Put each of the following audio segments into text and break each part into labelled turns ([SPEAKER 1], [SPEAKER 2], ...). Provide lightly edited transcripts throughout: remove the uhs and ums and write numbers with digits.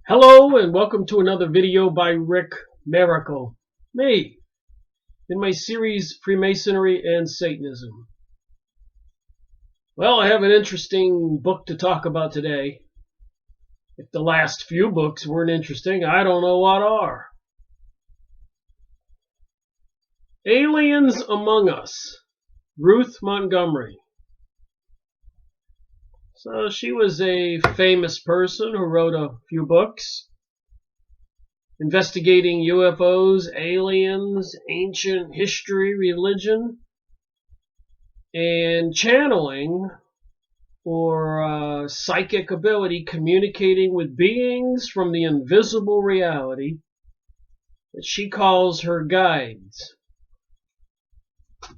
[SPEAKER 1] Hello and welcome to another video by Rick Miracle, me, in my series Freemasonry and Satanism. Well, I have an interesting book to talk about today. If the last few books weren't interesting, I don't know what are. Aliens Among Us, Ruth Montgomery. So she was a famous person who wrote a few books investigating UFOs, aliens, ancient history, religion, and channeling or psychic ability, communicating with beings from the invisible reality that she calls her guides.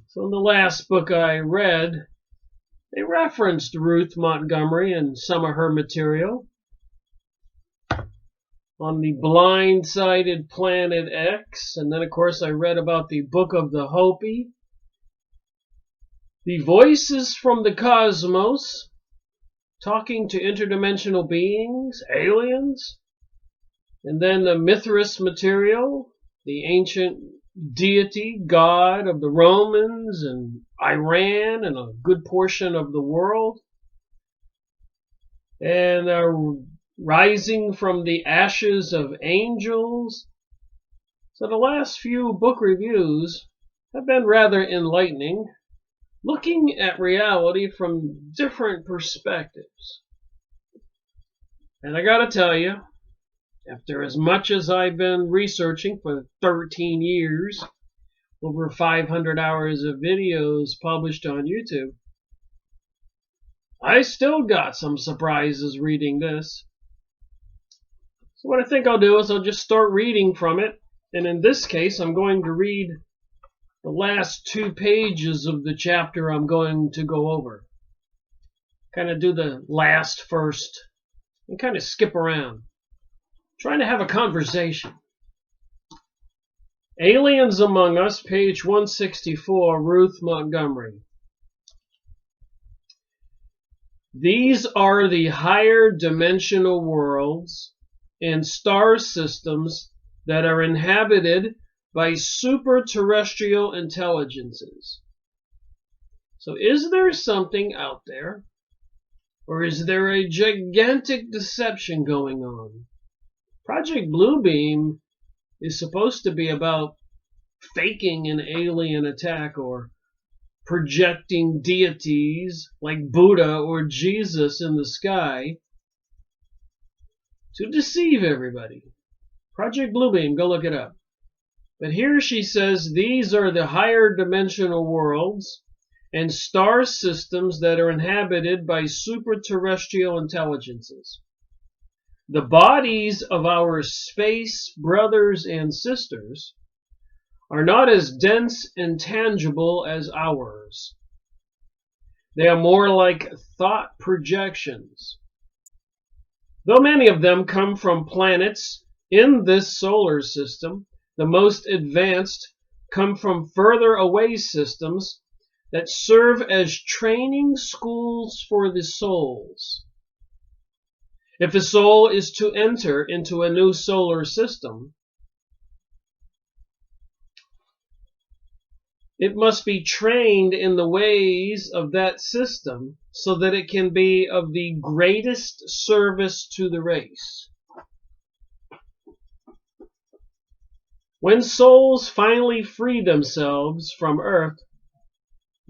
[SPEAKER 1] So in the last book I read, they referenced Ruth Montgomery in some of her material. On the blind-sided planet X, and then of course I read about the Book of the Hopi, the voices from the cosmos, talking to interdimensional beings, aliens, and then the Mithras material, the ancient deity, god of the Romans and Iran and a good portion of the world, and rising from the ashes of angels. So the last few book reviews have been rather enlightening, looking at reality from different perspectives. And I gotta tell you, after as much as I've been researching for 13 years, over 500 hours of videos published on YouTube, I still got some surprises reading this. So what I think I'll do is I'll just start reading from it. And in this case, I'm going to read the last 2 pages of the chapter I'm going to go over. Kind of do the last first and kind of skip around. Trying to have a conversation. Aliens Among Us, page 164, Ruth Montgomery. These are the higher dimensional worlds and star systems that are inhabited by super-terrestrial intelligences. So is there something out there? Or is there a gigantic deception going on? Project Bluebeam is supposed to be about faking an alien attack or projecting deities like Buddha or Jesus in the sky to deceive everybody. Project Bluebeam, go look it up. But here she says these are the higher dimensional worlds and star systems that are inhabited by super-terrestrial intelligences. The bodies of our space brothers and sisters are not as dense and tangible as ours. They are more like thought projections. Though many of them come from planets in this solar system, the most advanced come from further away systems that serve as training schools for the souls. If a soul is to enter into a new solar system, it must be trained in the ways of that system so that it can be of the greatest service to the race. When souls finally free themselves from Earth,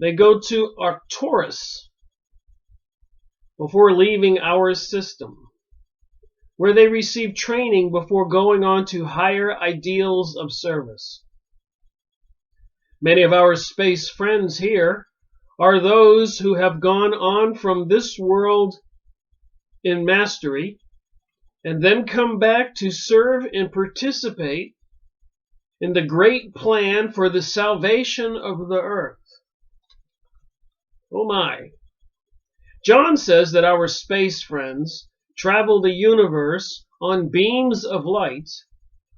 [SPEAKER 1] they go to Arcturus before leaving our system, where they receive training before going on to higher ideals of service. Many of our space friends here are those who have gone on from this world in mastery and then come back to serve and participate in the great plan for the salvation of the earth. Oh my. John says that our space friends travel the universe on beams of light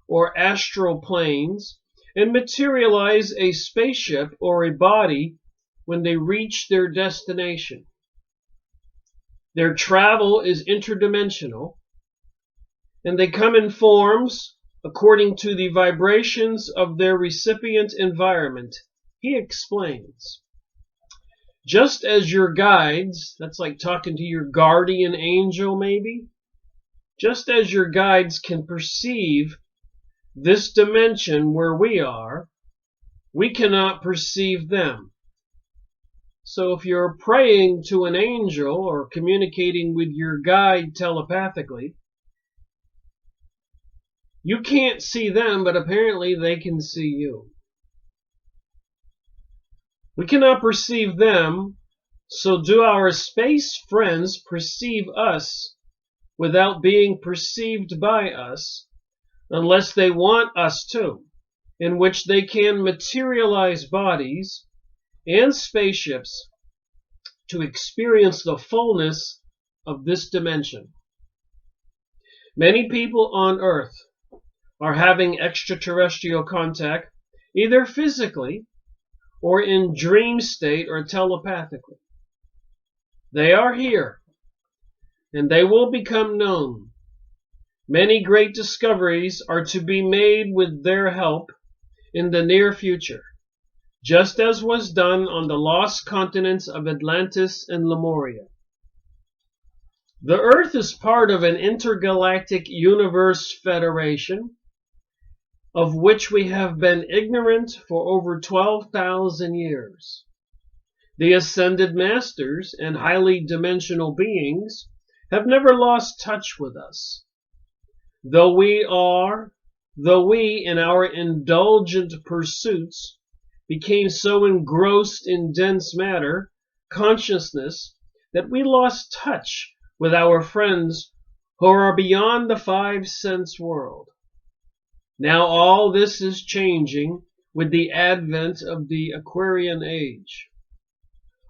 [SPEAKER 1] or astral planes and materialize a spaceship or a body when they reach their destination. Their travel is interdimensional and they come in forms according to the vibrations of their recipient environment. He explains. Just as your guides, that's like talking to your guardian angel maybe, just as your guides can perceive this dimension where we are, we cannot perceive them. So if you're praying to an angel or communicating with your guide telepathically, you can't see them, but apparently they can see you. We cannot perceive them, so do our space friends perceive us without being perceived by us, unless they want us to, in which they can materialize bodies and spaceships to experience the fullness of this dimension. Many people on Earth are having extraterrestrial contact, either physically or in dream state or telepathically. They are here, and they will become known. Many great discoveries are to be made with their help in the near future, just as was done on the lost continents of Atlantis and Lemuria. The Earth is part of an intergalactic universe federation, of which we have been ignorant for over 12,000 years. The ascended masters and highly dimensional beings have never lost touch with us. Though we in our indulgent pursuits became so engrossed in dense matter consciousness that we lost touch with our friends who are beyond the five sense world. Now all this is changing with the advent of the Aquarian age.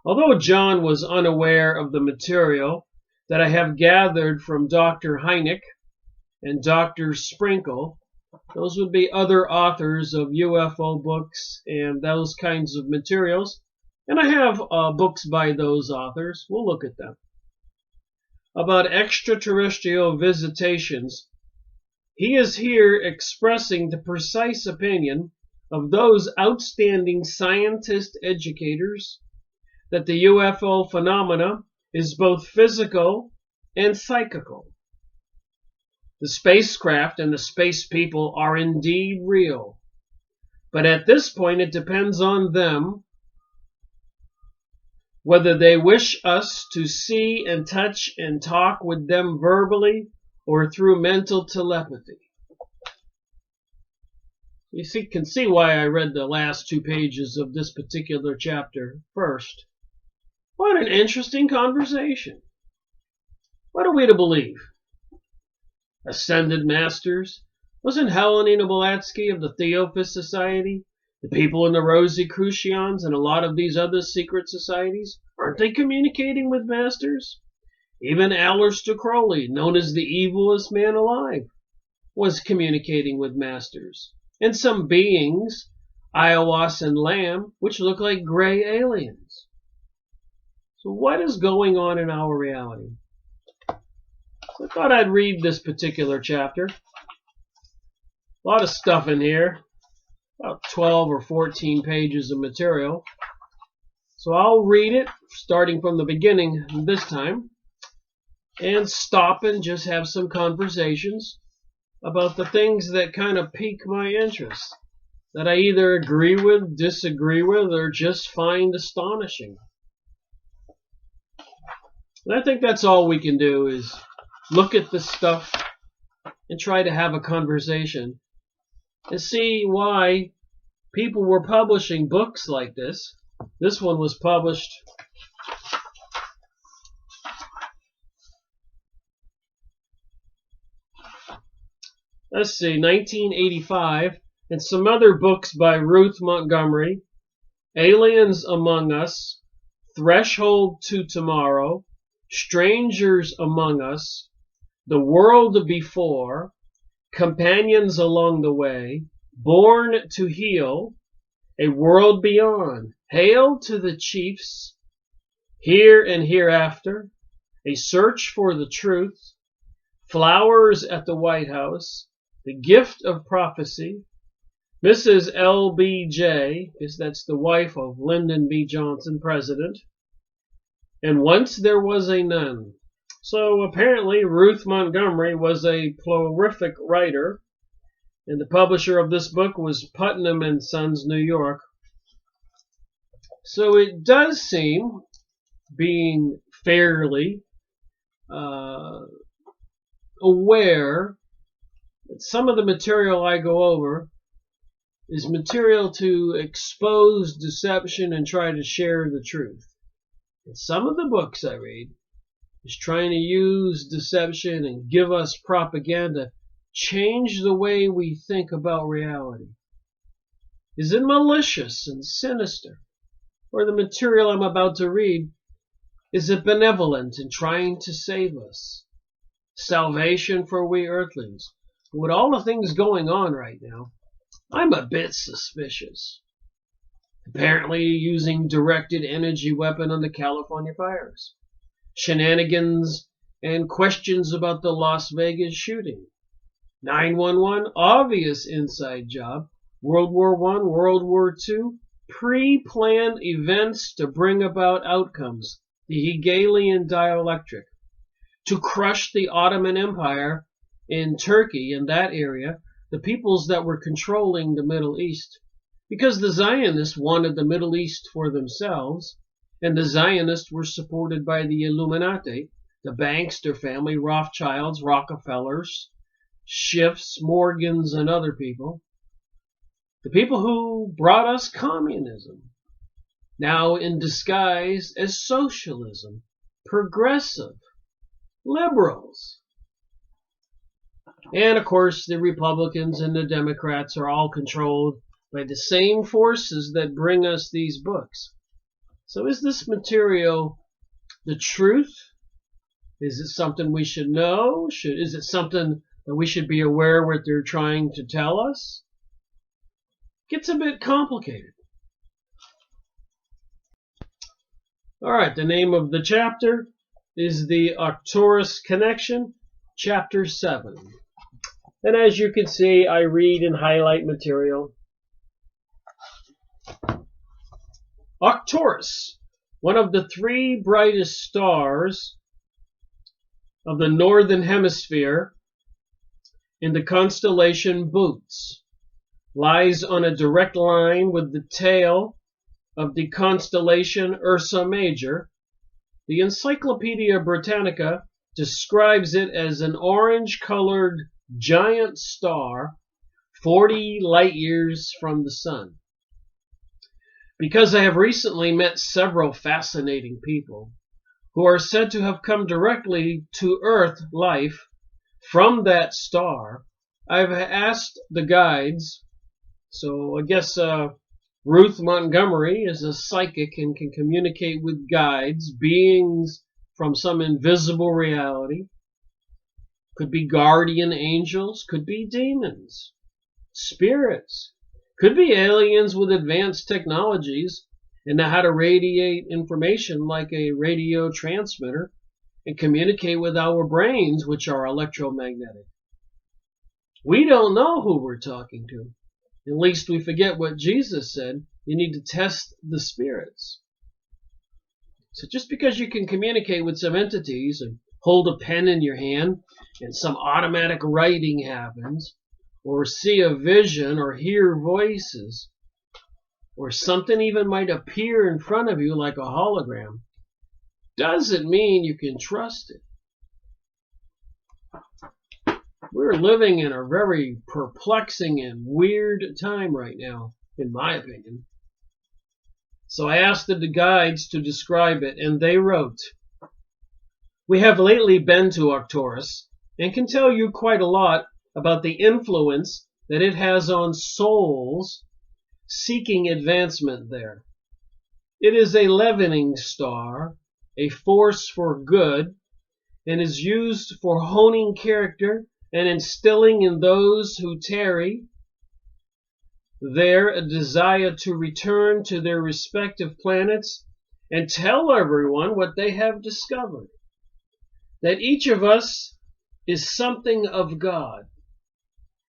[SPEAKER 1] Although John was unaware of the material that I have gathered from Dr. Hynek and Dr. Sprinkle, those would be other authors of UFO books and those kinds of materials, and I have books by those authors. We'll look at them. About extraterrestrial visitations, he is here expressing the precise opinion of those outstanding scientist educators that the UFO phenomena is both physical and psychical. The spacecraft and the space people are indeed real, but at this point it depends on them whether they wish us to see and touch and talk with them verbally or through mental telepathy. You can see why I read the last 2 pages of this particular chapter first. What an interesting conversation. What are we to believe? Ascended Masters? Wasn't Helena Blavatsky of the Theosophist Society? The people in the Rosicrucians and a lot of these other secret societies? Aren't they communicating with masters? Even Aleister Crowley, known as the evilest man alive, was communicating with masters. And some beings, Iowas and Lamb, which look like gray aliens. So what is going on in our reality? So I thought I'd read this particular chapter. A lot of stuff in here. About 12 or 14 pages of material. So I'll read it, starting from the beginning this time, and stop and just have some conversations about the things that kind of pique my interest, that I either agree with, disagree with, or just find astonishing. And I think that's all we can do is look at this stuff and try to have a conversation and see why people were publishing books like this. This one was published let's see, 1985, and some other books by Ruth Montgomery, Aliens Among Us, Threshold to Tomorrow, Strangers Among Us, The World Before, Companions Along the Way, Born to Heal, A World Beyond, Hail to the Chiefs, Here and Hereafter, A Search for the Truth, flowers at the White House, the gift of prophecy, Mrs. LBJ, because that's the wife of Lyndon B. Johnson, president, and once there was a nun. So apparently Ruth Montgomery was a prolific writer, and the publisher of this book was Putnam and Sons, New York. So it does seem, being fairly aware that some of the material I go over is material to expose deception and try to share the truth. And some of the books I read is trying to use deception and give us propaganda, change the way we think about reality. Is it malicious and sinister? Or the material I'm about to read, is it benevolent in trying to save us? Salvation for we earthlings. With all the things going on right now, I'm a bit suspicious. Apparently using directed energy weapon on the California fires. Shenanigans and questions about the Las Vegas shooting. 911, obvious inside job. World War I, World War II, pre-planned events to bring about outcomes. The Hegelian dialectic. To crush the Ottoman Empire in Turkey, in that area, the peoples that were controlling the Middle East. Because the Zionists wanted the Middle East for themselves, and the Zionists were supported by the Illuminati, the Bankster family, Rothschilds, Rockefellers, Schiffs, Morgans, and other people. The people who brought us communism, now in disguise as socialism, progressive, liberals. And of course, the Republicans and the Democrats are all controlled by the same forces that bring us these books. So is this material the truth? Is it something we should know? Is it something that we should be aware what they're trying to tell us? Gets a bit complicated. All right, the name of the chapter is the Arcturus Connection, Chapter 7. And as you can see, I read and highlight material. Arcturus, one of the three brightest stars of the northern hemisphere in the constellation Bootes, lies on a direct line with the tail of the constellation Ursa Major. The Encyclopedia Britannica describes it as an orange-colored giant star 40 light years from the sun. Because I have recently met several fascinating people who are said to have come directly to Earth life from that star, I've asked the guides. So I guess Ruth Montgomery is a psychic and can communicate with guides, beings from some invisible reality. Could be guardian angels, could be demons, spirits, could be aliens with advanced technologies and know how to radiate information like a radio transmitter and communicate with our brains, which are electromagnetic. We don't know who we're talking to. At least we forget what Jesus said. You need to test the spirits. So just because you can communicate with some entities and hold a pen in your hand and some automatic writing happens, or see a vision or hear voices, or something even might appear in front of you like a hologram, doesn't mean you can trust it. We're living in a very perplexing and weird time right now, in my opinion. So I asked the guides to describe it, and they wrote, "We have lately been to Arcturus and can tell you quite a lot about the influence that it has on souls seeking advancement there. It is a leavening star, a force for good, and is used for honing character and instilling in those who tarry there a desire to return to their respective planets and tell everyone what they have discovered. That each of us is something of God,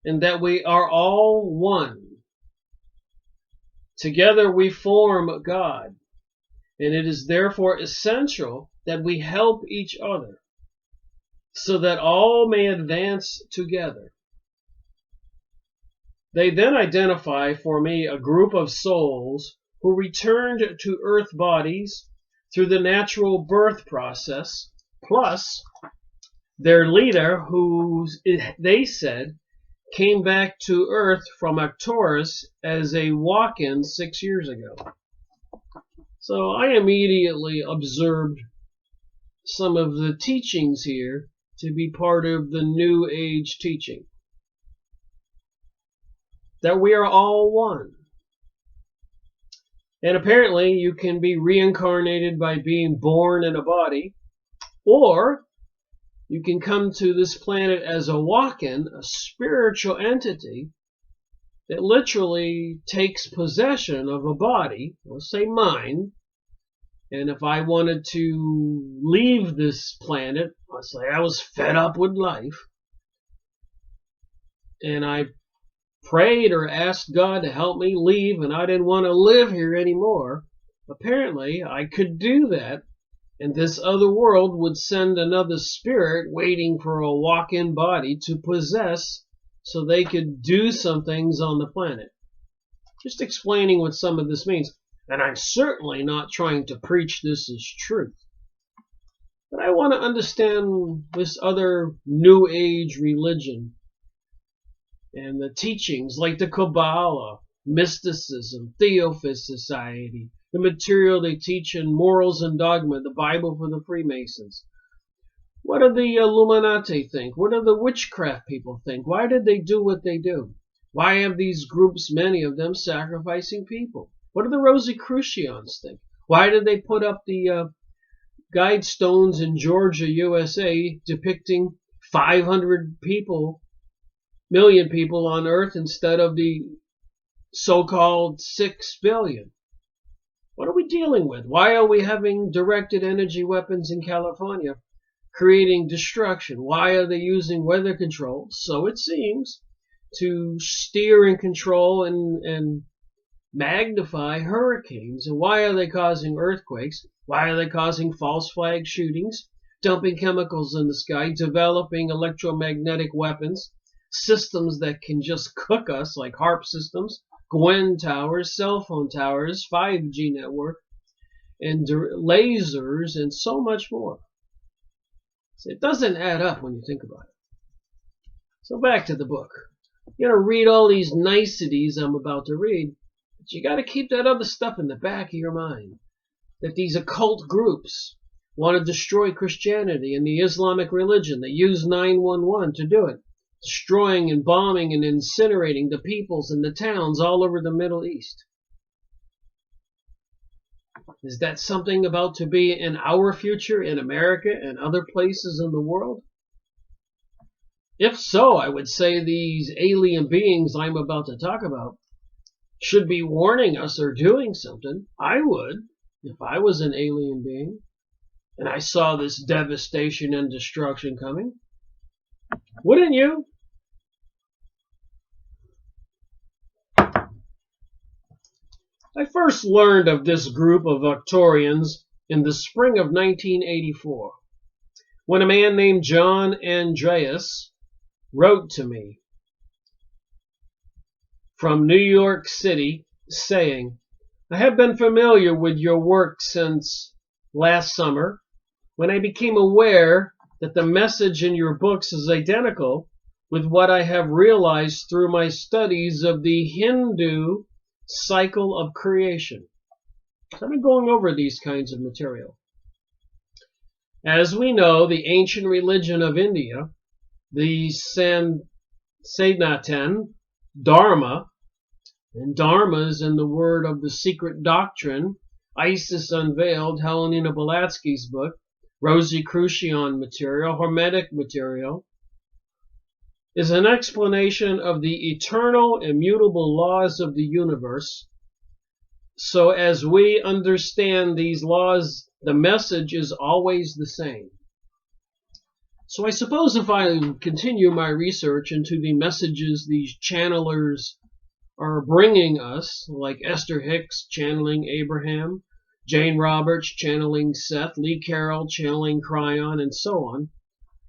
[SPEAKER 1] and that we are all one. Together we form God, and it is therefore essential that we help each other so that all may advance together. They then identify for me a group of souls who returned to earth bodies through the natural birth process, plus their leader, who they said came back to earth from Arcturus as a walk-in 6 years ago. So I immediately observed some of the teachings here to be part of the New Age teaching. That we are all one. And apparently you can be reincarnated by being born in a body, or you can come to this planet as a walk-in, a spiritual entity that literally takes possession of a body, let's say mine, and if I wanted to leave this planet, let's say I was fed up with life, and I prayed or asked God to help me leave, and I didn't want to live here anymore, apparently I could do that, and this other world would send another spirit waiting for a walk-in body to possess so they could do some things on the planet. Just explaining what some of this means. And I'm certainly not trying to preach this as truth. But I want to understand this other New Age religion and the teachings like the Kabbalah, mysticism, Theosophist Society, the material they teach in Morals and Dogma, the Bible for the Freemasons. What do the Illuminati think? What do the witchcraft people think? Why did they do what they do? Why have these groups, many of them, sacrificing people? What do the Rosicrucians think? Why did they put up the guide stones in Georgia, USA, depicting 500 people, million people on Earth instead of the so-called 6 billion? What are we dealing with? Why are we having directed energy weapons in California, creating destruction? Why are they using weather control, so it seems, to steer and control and magnify hurricanes? And why are they causing earthquakes? Why are they causing false flag shootings, dumping chemicals in the sky, developing electromagnetic weapons, systems that can just cook us, like HARP systems, Gwen towers, cell phone towers, 5G network, and lasers, and so much more? So it doesn't add up when you think about it. So back to the book. You're going to read all these niceties I'm about to read, but you got to keep that other stuff in the back of your mind. That these occult groups want to destroy Christianity and the Islamic religion. They use 911 to do it. Destroying and bombing and incinerating the peoples and the towns all over the Middle East. Is that something about to be in our future in America and other places in the world? If so, I would say these alien beings I'm about to talk about should be warning us or doing something. I would, if I was an alien being and I saw this devastation and destruction coming. Wouldn't you? I first learned of this group of Arcturians in the spring of 1984, when a man named John Andreas wrote to me from New York City saying, I have been familiar with your work since last summer, when I became aware that the message in your books is identical with what I have realized through my studies of the Hindu cycle of creation. So I've been going over these kinds of material. As we know, the ancient religion of India, the Sanatan Dharma, and Dharma is in the word of the secret doctrine, Isis Unveiled, Helena Blavatsky's book, Rosicrucian material, Hermetic material, is an explanation of the eternal, immutable laws of the universe. So as we understand these laws, the message is always the same. So I suppose if I continue my research into the messages these channelers are bringing us, like Esther Hicks channeling Abraham, Jane Roberts channeling Seth, Lee Carroll channeling Cryon, and so on,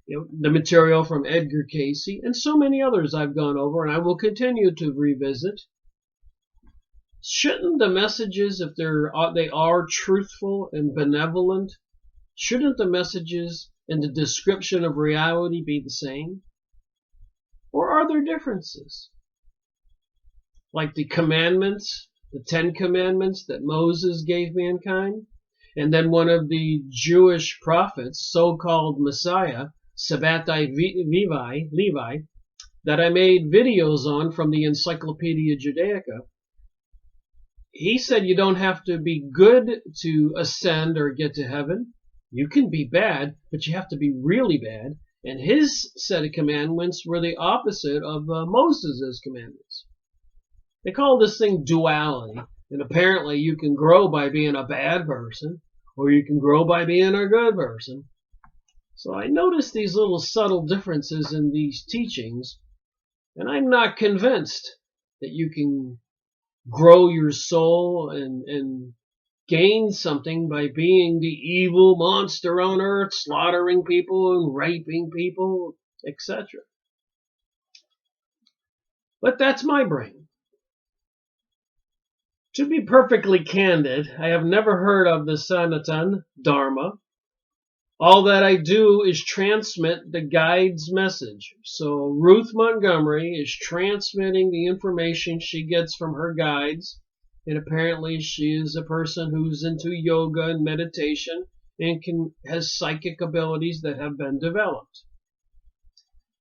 [SPEAKER 1] the material from Edgar Casey, and so many others I've gone over and I will continue to revisit. Shouldn't the messages, if they are truthful and benevolent, shouldn't the messages and the description of reality be the same? Or are there differences? Like the commandments, the 10 commandments that Moses gave mankind, and then one of the Jewish prophets, so-called Messiah, Sabbatai Levi, that I made videos on from the Encyclopedia Judaica. He said you don't have to be good to ascend or get to heaven. You can be bad, but you have to be really bad. And his set of commandments were the opposite of Moses' commandments. They call this thing duality. And apparently you can grow by being a bad person, or you can grow by being a good person. So I noticed these little subtle differences in these teachings, and I'm not convinced that you can grow your soul and gain something by being the evil monster on earth, slaughtering people and raping people, etc. But that's my brain. To be perfectly candid, I have never heard of the Sanatan Dharma. All that I do is transmit the guide's message. So Ruth Montgomery is transmitting the information she gets from her guides. And apparently she is a person who's into yoga and meditation and has psychic abilities that have been developed.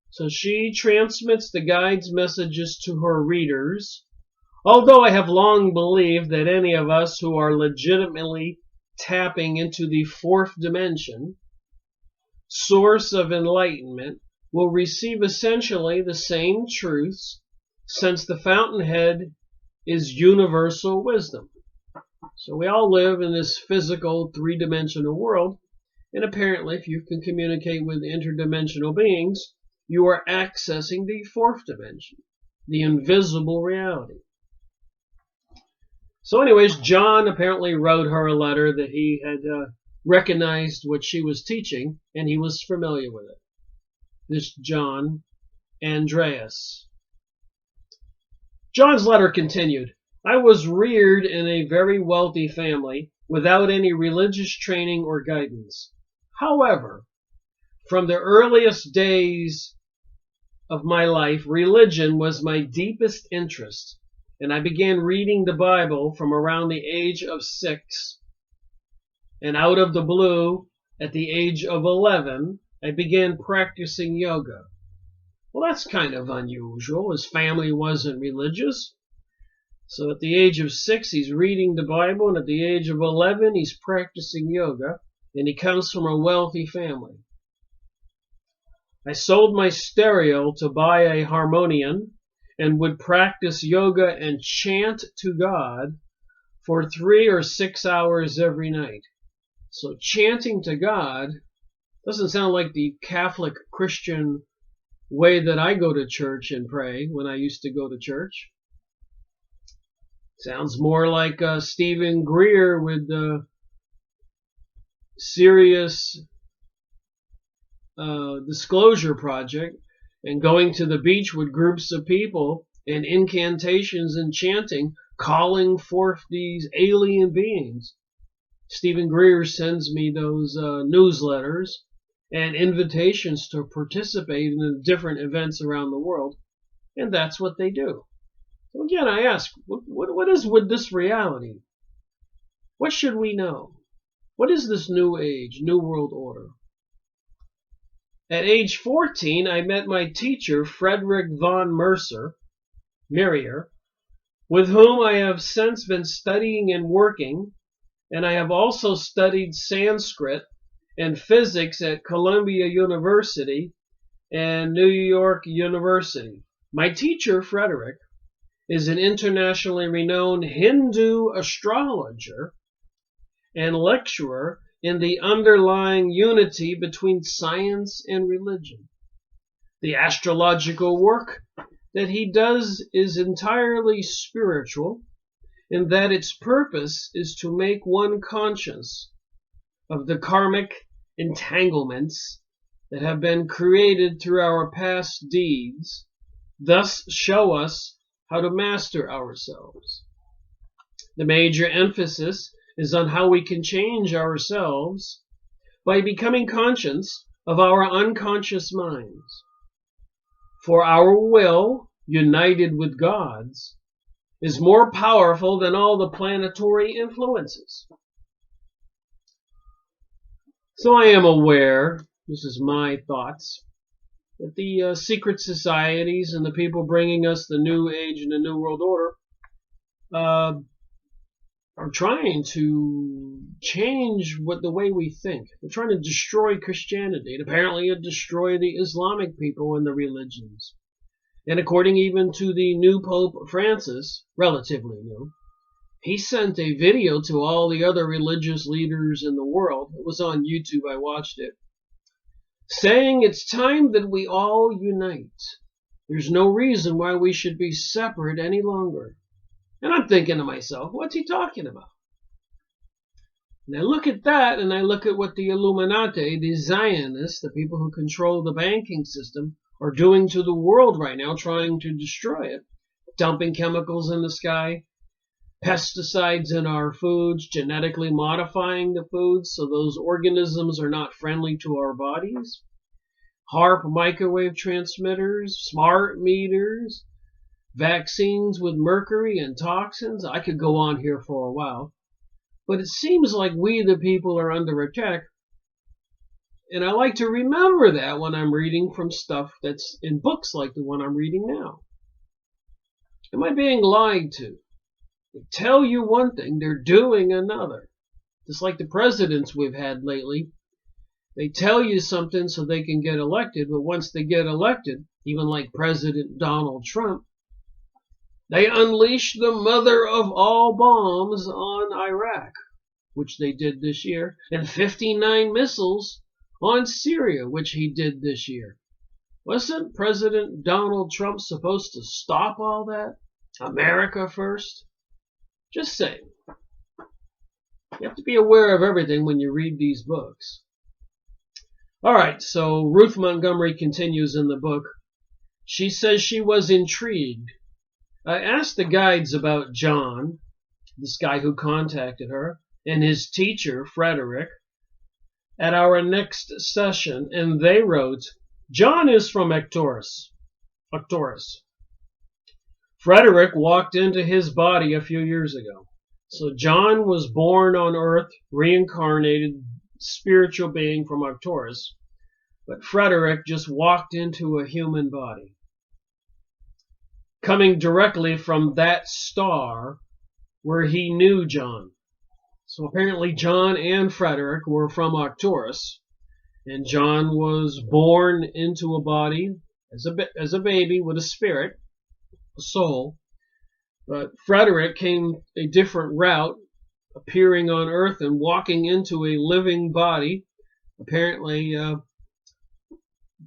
[SPEAKER 1] So she transmits the guide's messages to her readers. Although I have long believed that any of us who are legitimately tapping into the fourth dimension, source of enlightenment, will receive essentially the same truths, since the fountainhead is universal wisdom. So we all live in this physical three-dimensional world, and apparently if you can communicate with interdimensional beings, you are accessing the fourth dimension, the invisible reality. So anyways, John apparently wrote her a letter that he had recognized what she was teaching, and he was familiar with it. This John Andreas. John's letter continued, I was reared in a very wealthy family without any religious training or guidance. However, from the earliest days of my life, religion was my deepest interest, and I began reading the Bible from around the age of 6. And out of the blue, at the age of 11, I began practicing yoga. Well, that's kind of unusual. His family wasn't religious. So at the age of 6, he's reading the Bible, and at the age of 11, he's practicing yoga, and he comes from a wealthy family. I sold my stereo to buy a harmonium and would practice yoga and chant to God for 3 or 6 hours every night. So chanting to God doesn't sound like the Catholic Christian way that I go to church and pray when I used to go to church. Sounds more like Stephen Greer with the Serious Disclosure Project and going to the beach with groups of people and incantations and chanting, calling forth these alien beings. Stephen Greer sends me those newsletters and invitations to participate in the different events around the world, and that's what they do. So again, I ask, what is with this reality? What should we know? What is this new age, new world order? At age 14, I met my teacher, Frederick von Merrier, with whom I have since been studying and working, and I have also studied Sanskrit and physics at Columbia University and New York University. My teacher, Frederick, is an internationally renowned Hindu astrologer and lecturer in the underlying unity between science and religion. The astrological work that he does is entirely spiritual, in that its purpose is to make one conscious of the karmic entanglements that have been created through our past deeds, thus show us how to master ourselves. The major emphasis is on how we can change ourselves by becoming conscious of our unconscious minds. For our will, united with God's, is more powerful than all the planetary influences. So I am aware, this is my thoughts, that the secret societies and the people bringing us the New Age and the New World Order are trying to change the way we think. They're trying to destroy Christianity, and apparently destroy the Islamic people and the religions. And according even to the new Pope Francis, relatively new, he sent a video to all the other religious leaders in the world. It was on YouTube, I watched it, saying it's time that we all unite. There's no reason why we should be separate any longer. And I'm thinking to myself, what's he talking about? And I look at that, and I look at what the Illuminati, the Zionists, the people who control the banking system, are doing to the world right now, trying to destroy it. Dumping chemicals in the sky, pesticides in our foods, genetically modifying the foods so those organisms are not friendly to our bodies. HAARP microwave transmitters, smart meters, vaccines with mercury and toxins. I could go on here for a while. But it seems like we, the people, are under attack. And I like to remember that when I'm reading from stuff that's in books like the one I'm reading now. Am I being lied to? They tell you one thing, they're doing another. Just like the presidents we've had lately. They tell you something so they can get elected, but once they get elected, even like President Donald Trump, they unleash the mother of all bombs on Iraq, which they did this year, and 59 missiles on Syria, which he did this year. Wasn't President Donald Trump supposed to stop all that? America first? Just saying. You have to be aware of everything when you read these books. All right, so Ruth Montgomery continues in the book. She says she was intrigued. I asked the guides about John, this guy who contacted her, and his teacher, Frederick, at our next session, and they wrote, John is from Arcturus. Frederick walked into his body a few years ago. So John was born on Earth, reincarnated spiritual being from Arcturus, but Frederick just walked into a human body, coming directly from that star where he knew John. So apparently John and Frederick were from Arcturus, and John was born into a body as a baby with a spirit, a soul. But Frederick came a different route, appearing on Earth and walking into a living body, apparently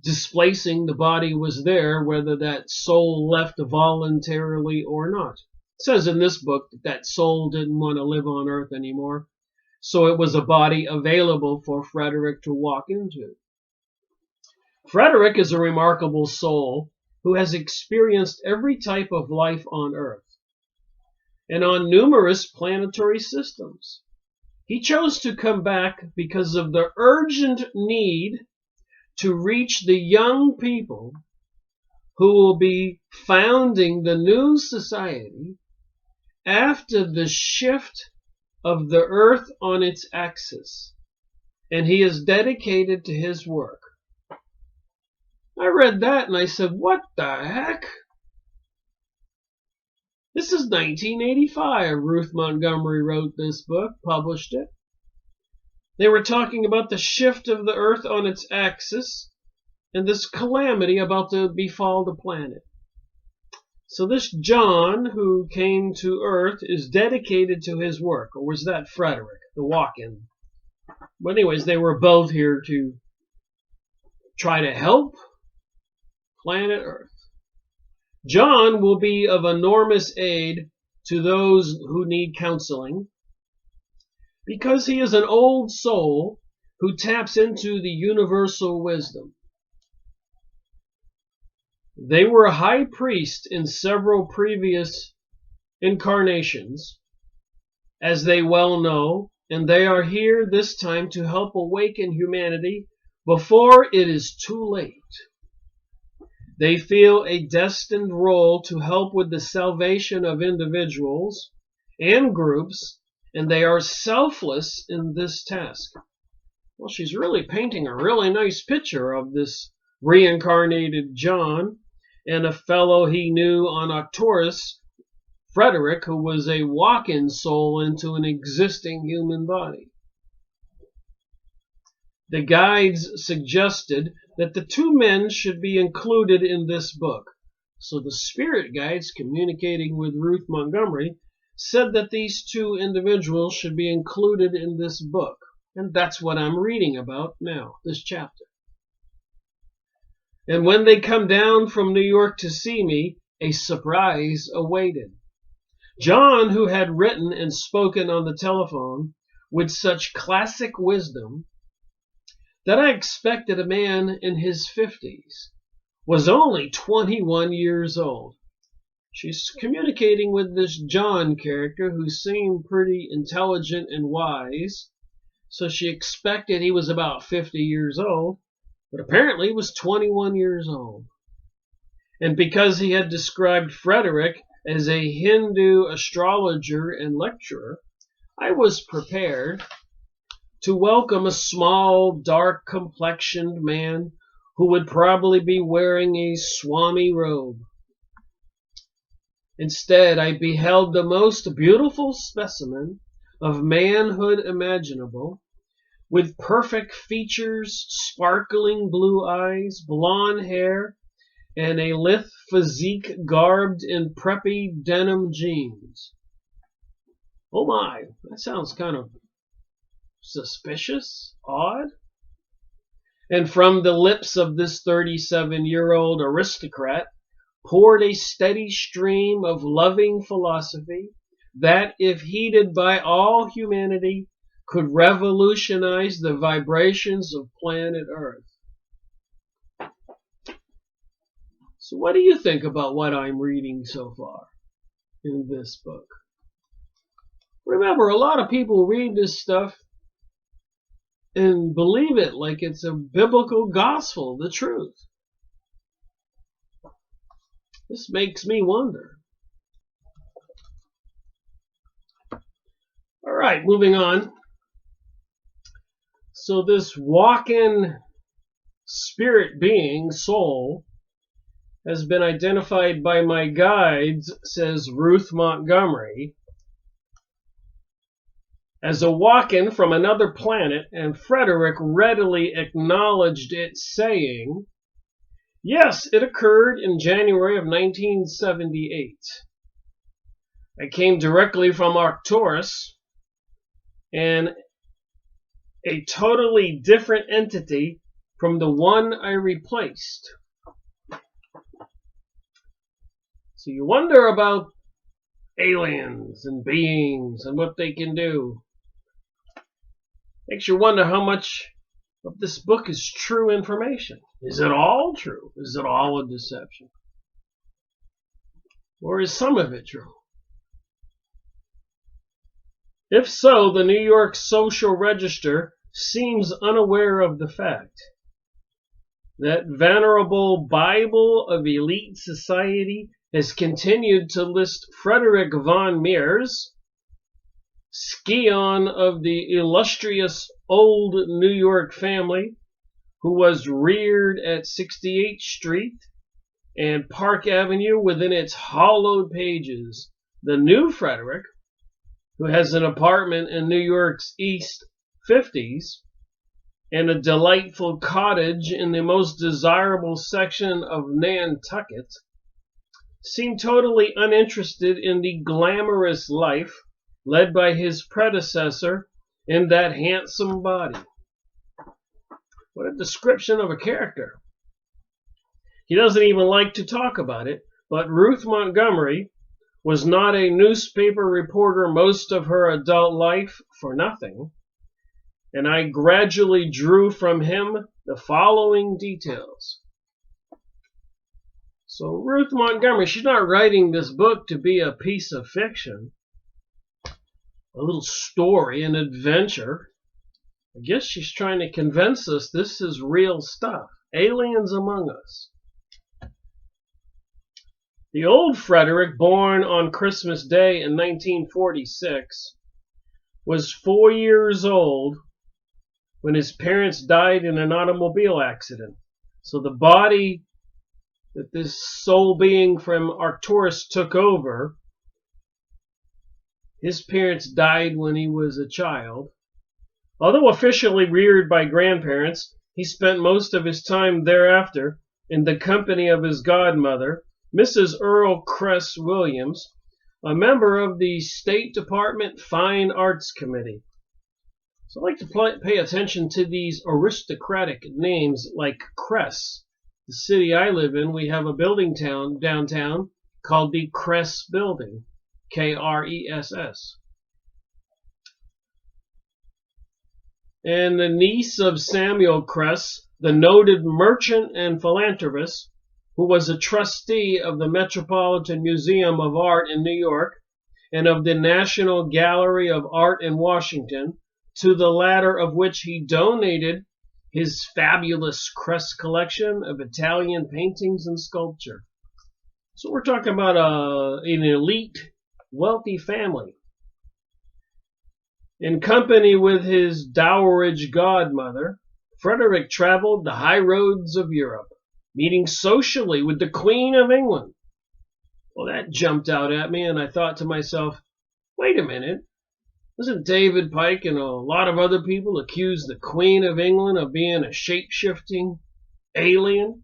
[SPEAKER 1] displacing the body was there, whether that soul left voluntarily or not. It says in this book that that soul didn't want to live on Earth anymore, so it was a body available for Frederick to walk into. Frederick is a remarkable soul who has experienced every type of life on Earth and on numerous planetary systems. He chose to come back because of the urgent need to reach the young people who will be founding the new society after the shift of the Earth on its axis. And he is dedicated to his work. I read that and I said, what the heck? This is 1985. Ruth Montgomery wrote this book, published it. They were talking about the shift of the Earth on its axis and this calamity about to befall the planet. So this John who came to Earth is dedicated to his work. Or was that Frederick, the walk-in? But anyways, they were both here to try to help planet Earth. John will be of enormous aid to those who need counseling because he is an old soul who taps into the universal wisdom. They were a high priest in several previous incarnations, as they well know, and they are here this time to help awaken humanity before it is too late. They feel a destined role to help with the salvation of individuals and groups, and they are selfless in this task. Well, she's really painting a really nice picture of this reincarnated John and a fellow he knew on Arcturus, Frederick, who was a walk-in soul into an existing human body. The guides suggested that the two men should be included in this book. So the spirit guides, communicating with Ruth Montgomery, said that these two individuals should be included in this book. And that's what I'm reading about now, this chapter. And when they come down from New York to see me, a surprise awaited. John, who had written and spoken on the telephone with such classic wisdom that I expected a man in his 50s, was only 21 years old. She's communicating with this John character who seemed pretty intelligent and wise, so she expected he was about 50 years old, but apparently he was 21 years old. And because he had described Frederick as a Hindu astrologer and lecturer, I was prepared to welcome a small, dark-complexioned man who would probably be wearing a Swami robe. Instead, I beheld the most beautiful specimen of manhood imaginable, with perfect features, sparkling blue eyes, blonde hair, and a lithe physique garbed in preppy denim jeans. Oh my, that sounds kind of suspicious, odd. And from the lips of this 37-year-old aristocrat poured a steady stream of loving philosophy that, if heeded by all humanity, could revolutionize the vibrations of planet Earth. So what do you think about what I'm reading so far in this book? Remember, a lot of people read this stuff and believe it like it's a biblical gospel, the truth. This makes me wonder. All right, moving on. So this walk-in spirit being, soul, has been identified by my guides, says Ruth Montgomery, as a walk-in from another planet, and Frederick readily acknowledged it, saying, yes, it occurred in January of 1978. I came directly from Arcturus, and a totally different entity from the one I replaced. So you wonder about aliens and beings and what they can do. Makes you wonder how much of this book is true information. Is it all true? Is it all a deception? Or is some of it true? If so, the New York Social Register seems unaware of the fact that venerable Bible of elite society has continued to list Frederick von Meers, scion of the illustrious old New York family, who was reared at 68th Street and Park Avenue within its hallowed pages. The new Frederick, who has an apartment in New York's East 50s and a delightful cottage in the most desirable section of Nantucket, seemed totally uninterested in the glamorous life led by his predecessor, in that handsome body. What a description of a character. He doesn't even like to talk about it, but Ruth Montgomery was not a newspaper reporter most of her adult life for nothing, and I gradually drew from him the following details. So Ruth Montgomery, she's not writing this book to be a piece of fiction, a little story, an adventure. I guess she's trying to convince us this is real stuff, aliens among us. The old Frederick, born on Christmas Day in 1946, was 4 years old when his parents died in an automobile accident. So the body that this soul being from Arcturus took over, his parents died when he was a child. Although officially reared by grandparents, he spent most of his time thereafter in the company of his godmother, Mrs. Earl Cress Williams, a member of the State Department Fine Arts Committee. So I like to pay attention to these aristocratic names like Cress. The city I live in, we have a building downtown called the Cress Building, Kress. And the niece of Samuel Cress, the noted merchant and philanthropist, who was a trustee of the Metropolitan Museum of Art in New York and of the National Gallery of Art in Washington, to the latter of which he donated his fabulous Cress collection of Italian paintings and sculpture. So we're talking about an elite, wealthy family. In company with his dowager godmother, Frederick traveled the high roads of Europe, meeting socially with the Queen of England. Well, that jumped out at me, and I thought to myself, wait a minute. Doesn't David Pike and a lot of other people accuse the Queen of England of being a shape-shifting alien?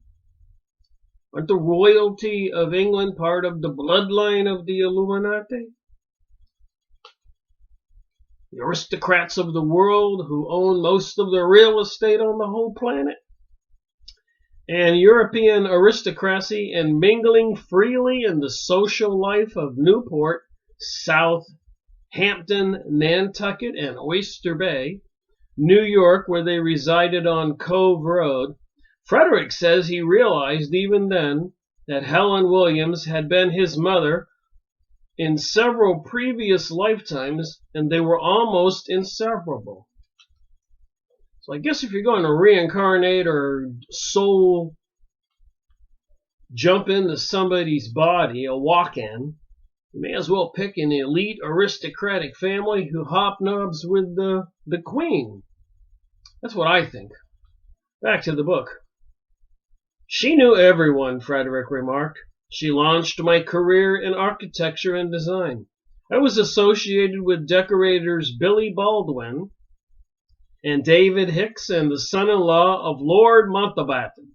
[SPEAKER 1] Aren't the royalty of England part of the bloodline of the Illuminati? The aristocrats of the world who own most of the real estate on the whole planet? And European aristocracy and mingling freely in the social life of Newport, Southampton, Nantucket, and Oyster Bay, New York, where they resided on Cove Road. Frederick says he realized even then that Helen Williams had been his mother in several previous lifetimes, and they were almost inseparable. So I guess if you're going to reincarnate or soul jump into somebody's body, a walk-in, you may as well pick an elite aristocratic family who hobnobs with the Queen. That's what I think. Back to the book. She knew everyone, Frederick remarked. She launched my career in architecture and design. I was associated with decorators Billy Baldwin and David Hicks and the son-in-law of Lord Mountbatten.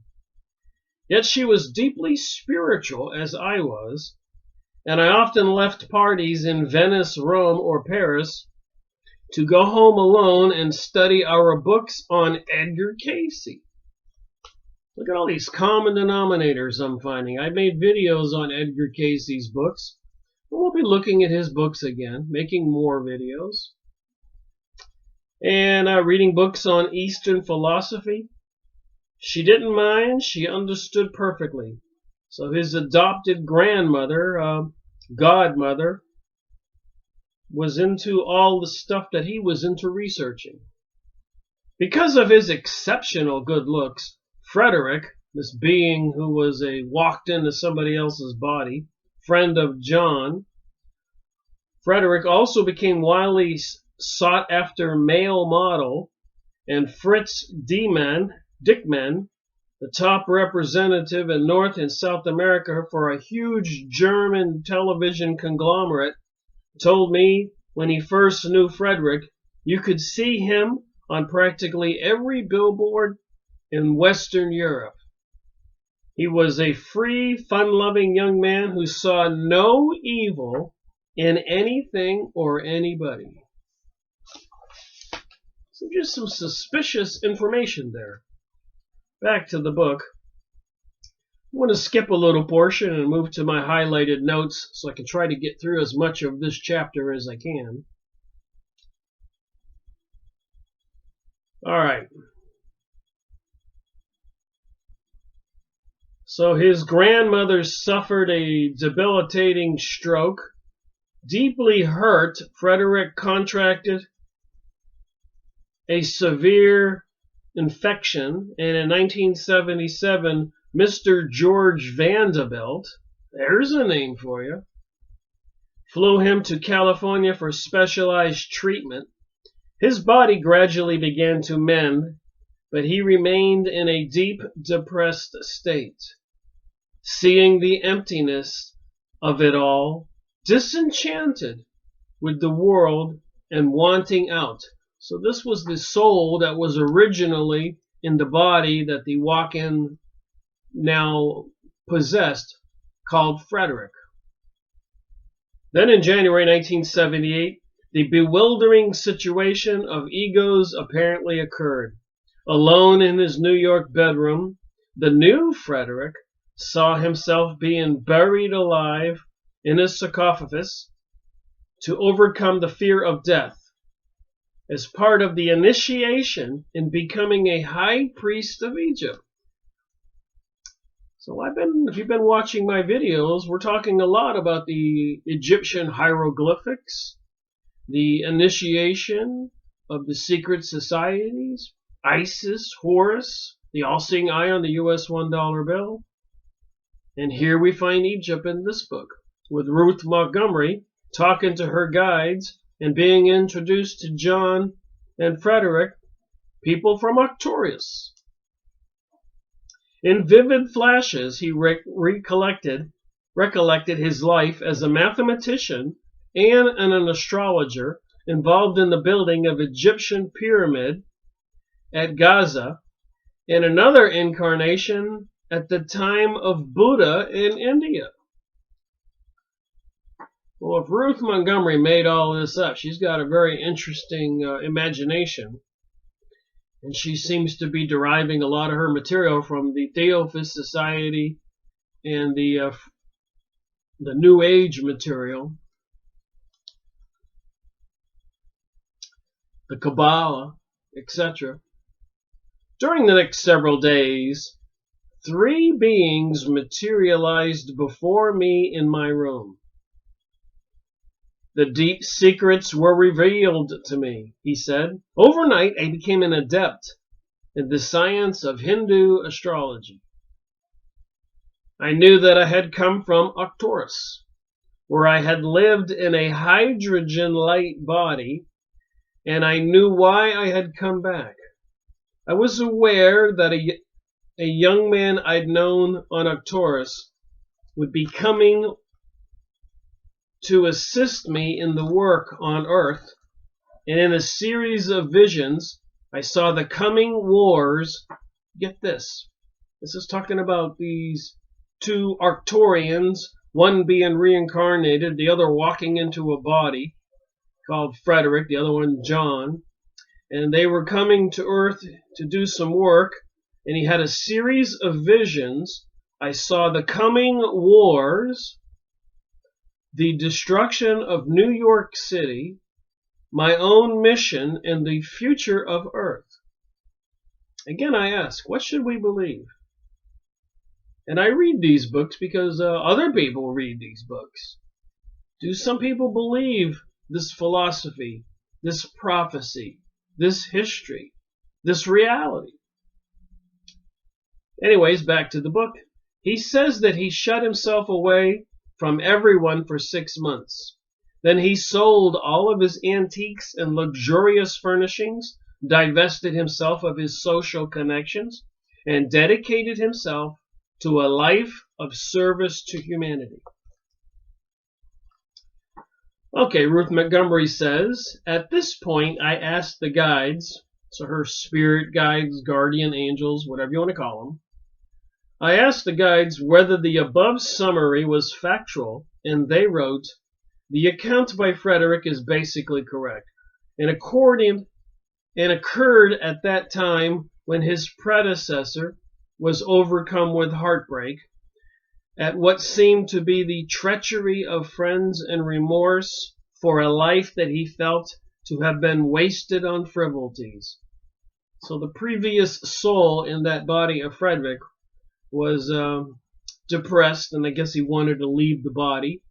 [SPEAKER 1] Yet she was deeply spiritual as I was, and I often left parties in Venice, Rome, or Paris to go home alone and study our books on Edgar Cayce. Look at all these common denominators I'm finding. I made videos on Edgar Cayce's books. We'll be looking at his books again, making more videos. And reading books on Eastern philosophy. She didn't mind. She understood perfectly. So his adopted grandmother, godmother, was into all the stuff that he was into researching. Because of his exceptional good looks, Frederick, this being who was walked into somebody else's body, friend of John, Frederick also became wildly sought after male model, and Fritz Dickmann, the top representative in North and South America for a huge German television conglomerate, told me when he first knew Frederick, you could see him on practically every billboard in Western Europe. He was a free, fun-loving young man who saw no evil in anything or anybody. Just some suspicious information there. Back to the book. I want to skip a little portion and move to my highlighted notes so I can try to get through as much of this chapter as I can. All right. So his grandmother suffered a debilitating stroke. Deeply hurt, Frederick contracted a severe infection, and in 1977, Mr. George Vanderbilt, there's a name for you, flew him to California for specialized treatment. His body gradually began to mend, but he remained in a deep, depressed state. Seeing the emptiness of it all, disenchanted with the world and wanting out. So this was the soul that was originally in the body that the walk-in now possessed, called Frederick. Then in January 1978, the bewildering situation of egos apparently occurred. Alone in his New York bedroom, the new Frederick saw himself being buried alive in a sarcophagus to overcome the fear of death as part of the initiation in becoming a high priest of Egypt. So if you've been watching my videos, we're talking a lot about the Egyptian hieroglyphics, the initiation of the secret societies, Isis, Horus, the all-seeing eye on the US $1 bill. And here we find Egypt in this book, with Ruth Montgomery talking to her guides and being introduced to John and Frederick, people from Arcturus. In vivid flashes, he recollected his life as a mathematician and an astrologer involved in the building of Egyptian pyramid at Gaza, and another incarnation at the time of Buddha in India. Well, if Ruth Montgomery made all this up, she's got a very interesting imagination. And she seems to be deriving a lot of her material from the Theosophist Society and the New Age material, the Kabbalah, etc. During the next several days, 3 beings materialized before me in my room. The deep secrets were revealed to me, he said. Overnight, I became an adept in the science of Hindu astrology. I knew that I had come from Arcturus, where I had lived in a hydrogen light body, and I knew why I had come back. I was aware that a young man I'd known on Arcturus would be coming to assist me in the work on Earth, and in a series of visions, I saw the coming wars. Get this. This is talking about these 2 Arcturians, one being reincarnated, the other walking into a body called Frederick, the other one John, and they were coming to Earth to do some work, and he had a series of visions. I saw the coming wars, the destruction of New York City, my own mission, and the future of Earth. Again, I ask, what should we believe? And I read these books because other people read these books. Do some people believe this philosophy, this prophecy, this history, this reality? Anyways, back to the book. He says that he shut himself away from everyone for 6 months. Then he sold all of his antiques and luxurious furnishings, divested himself of his social connections, and dedicated himself to a life of service to humanity. Okay, Ruth Montgomery says, at this point I asked the guides, so her spirit guides, guardian angels, whatever you want to call them, I asked the guides whether the above summary was factual, and they wrote, the account by Frederick is basically correct. In accordance and occurred at that time when his predecessor was overcome with heartbreak at what seemed to be the treachery of friends and remorse for a life that he felt to have been wasted on frivolities. So the previous soul in that body of Frederick was depressed, and I guess he wanted to leave the body.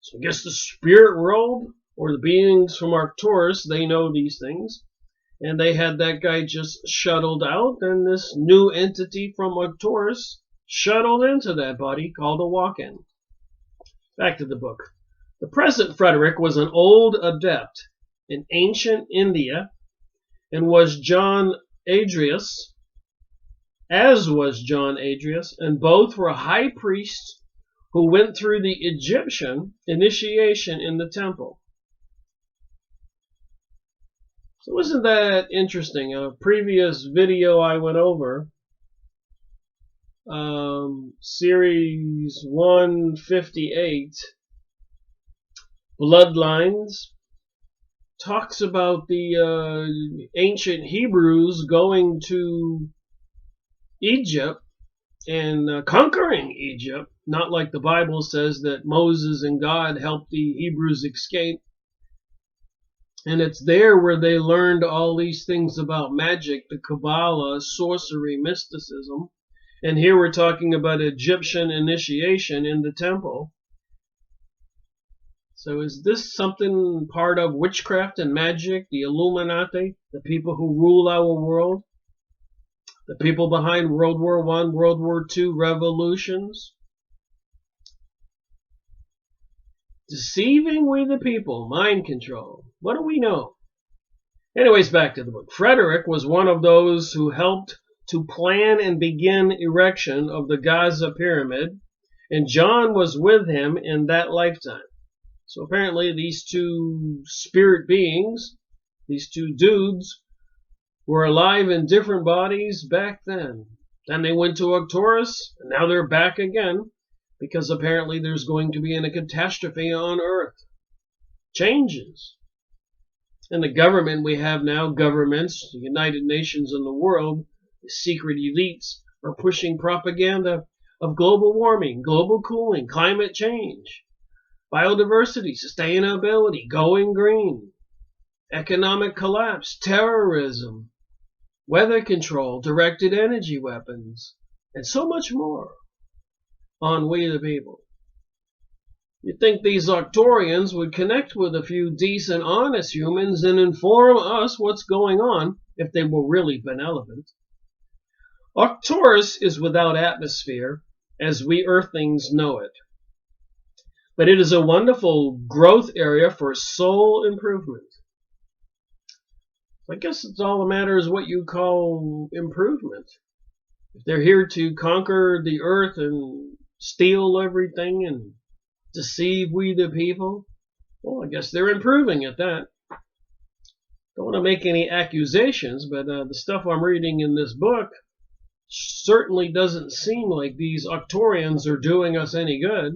[SPEAKER 1] So I guess the spirit world, or the beings from Arcturus, they know these things. And they had that guy just shuttled out, and this new entity from Arcturus shuttled into that body called a walk-in. Back to the book. The present Frederick was an old adept in ancient India, and was John Adrius, as was John Adrius, and both were high priests who went through the Egyptian initiation in the temple. So isn't that interesting? A previous video I went over, series 158, Bloodlines, talks about the ancient Hebrews going to Egypt and conquering Egypt, not like the Bible says that Moses and God helped the Hebrews escape. And it's there where they learned all these things about magic, the Kabbalah, sorcery, mysticism. And here we're talking about Egyptian initiation in the temple. So is this something part of witchcraft and magic, the Illuminati, the people who rule our world? The people behind World War I, World War II revolutions? Deceiving we the people, mind control. What do we know? Anyways, back to the book. Frederick was one of those who helped to plan and begin erection of the Gaza pyramid, and John was with him in that lifetime. So apparently these two spirit beings, these two dudes, were alive in different bodies back then. Then they went to Arcturus, and now they're back again, because apparently there's going to be a catastrophe on Earth. Changes. And the government we have now, governments, the United Nations and the world, the secret elites are pushing propaganda of global warming, global cooling, climate change, biodiversity, sustainability, going green, economic collapse, terrorism, weather control, directed energy weapons, and so much more on we the people. You'd think these Arcturians would connect with a few decent, honest humans and inform us what's going on if they were really benevolent. Arcturus is without atmosphere as we earthlings know it. But it is a wonderful growth area for soul improvement. I guess it's all a matter is what you call improvement. If they're here to conquer the earth and steal everything and deceive we the people, well, I guess they're improving at that. Don't want to make any accusations, but the stuff I'm reading in this book certainly doesn't seem like these Arcturians are doing us any good.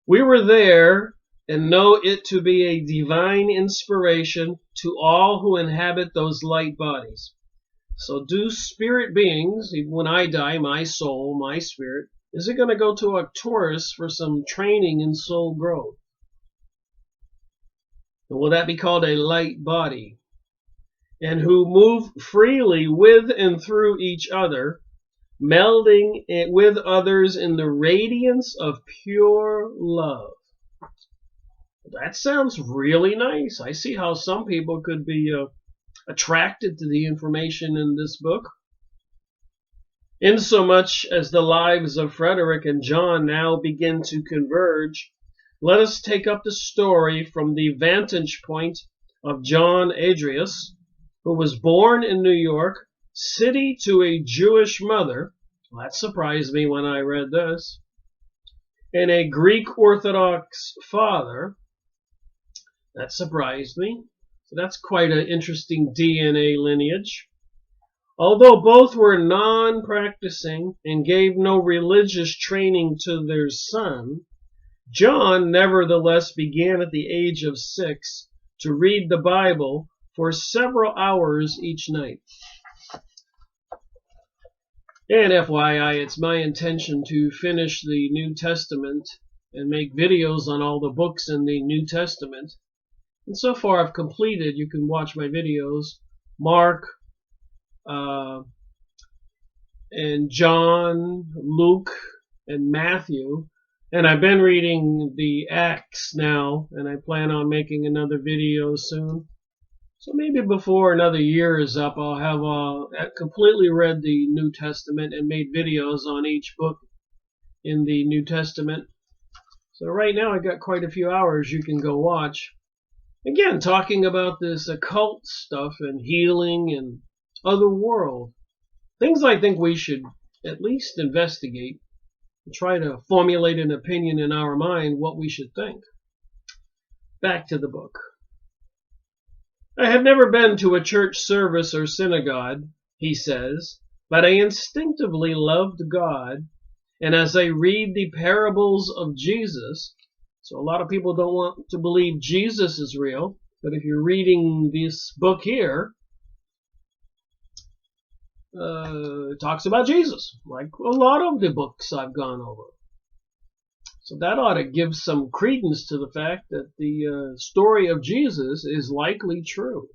[SPEAKER 1] We were there and know it to be a divine inspiration to all who inhabit those light bodies. So do spirit beings, even when I die, my soul, my spirit, is it going to go to Arcturus for some training in soul growth? And will that be called a light body? And who move freely with and through each other, melding it with others in the radiance of pure love. That sounds really nice. I see how some people could be attracted to the information in this book. Insomuch as the lives of Frederick and John now begin to converge, let us take up the story from the vantage point of John Adrius, who was born in New York City to a Jewish mother. Well, that surprised me when I read this. And a Greek Orthodox father. That surprised me. So that's quite an interesting DNA lineage. Although both were non-practicing and gave no religious training to their son, John nevertheless began at the age of 6 to read the Bible for several hours each night. And FYI, it's my intention to finish the New Testament and make videos on all the books in the New Testament. And so far I've completed, you can watch my videos, Mark, and John, Luke, and Matthew. And I've been reading the Acts now, and I plan on making another video soon. So maybe before another year is up, I'll have completely read the New Testament and made videos on each book in the New Testament. So right now I got quite a few hours you can go watch. Again, talking about this occult stuff and healing and other world. Things I think we should at least investigate and try to formulate an opinion in our mind what we should think. Back to the book. I have never been to a church service or synagogue, he says, but I instinctively loved God, and as I read the parables of Jesus, so a lot of people don't want to believe Jesus is real, but if you're reading this book here, it talks about Jesus, like a lot of the books I've gone over. So that ought to give some credence to the fact that the story of Jesus is likely true.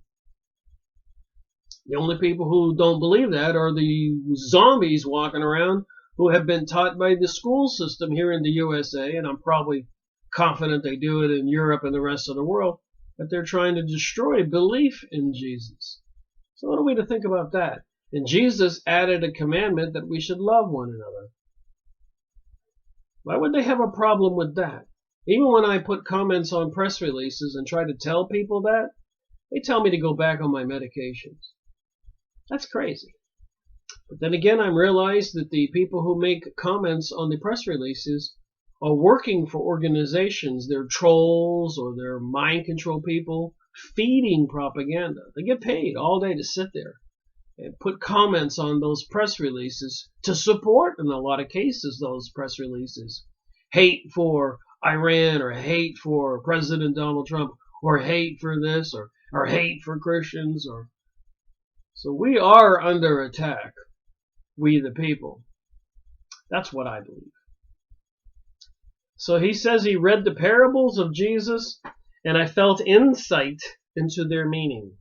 [SPEAKER 1] The only people who don't believe that are the zombies walking around who have been taught by the school system here in the USA, and I'm probably confident they do it in Europe and the rest of the world, that they're trying to destroy belief in Jesus. So what are we to think about that? And Jesus added a commandment that we should love one another. Why would they have a problem with that? Even when I put comments on press releases and try to tell people that, they tell me to go back on my medications. That's crazy. But then again, I realize that the people who make comments on the press releases are working for organizations. They're trolls or they're mind control people feeding propaganda. They get paid all day to sit there and put comments on those press releases to support, in a lot of cases, those press releases. Hate for Iran, or hate for President Donald Trump, or hate for this, or hate for Christians. So we are under attack, we the people. That's what I believe. So he says he read the parables of Jesus, and I felt insight into their meaning.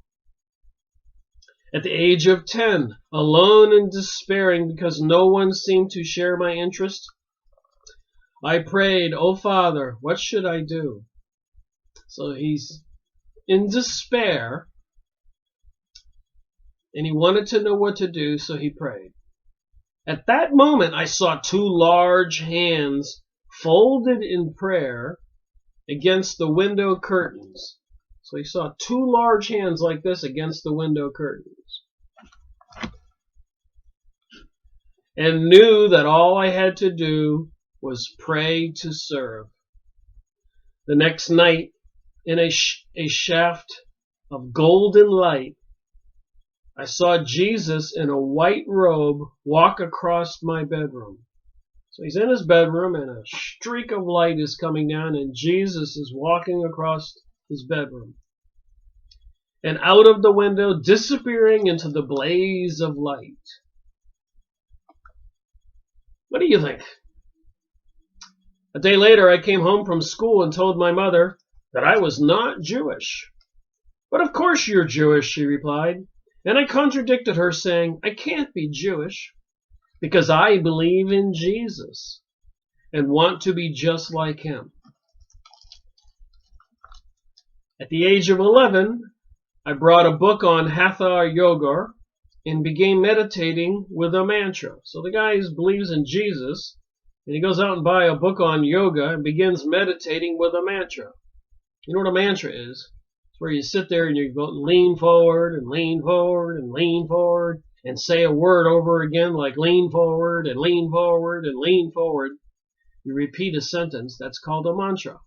[SPEAKER 1] At the age of 10, alone and despairing because no one seemed to share my interest, I prayed, "Oh Father, what should I do?" So he's in despair, and he wanted to know what to do, so he prayed. At that moment, I saw two large hands folded in prayer against the window curtains. So he saw two large hands like this against the window curtains, and knew that all I had to do was pray to serve. The next night, in a shaft of golden light, I saw Jesus in a white robe walk across my bedroom. So he's in his bedroom, and a streak of light is coming down, and Jesus is walking across his bedroom, and out of the window, disappearing into the blaze of light. What do you think? A day later, I came home from school and told my mother that I was not Jewish. "But of course you're Jewish," she replied. And I contradicted her, saying, "I can't be Jewish because I believe in Jesus and want to be just like him." At the age of 11, I brought a book on Hatha Yoga and began meditating with a mantra. So the guy believes in Jesus, and he goes out and buys a book on yoga and begins meditating with a mantra. You know what a mantra is? It's where you sit there and you go lean forward and lean forward and lean forward and say a word over again, like lean forward and lean forward and lean forward. You repeat a sentence. That's called a mantra.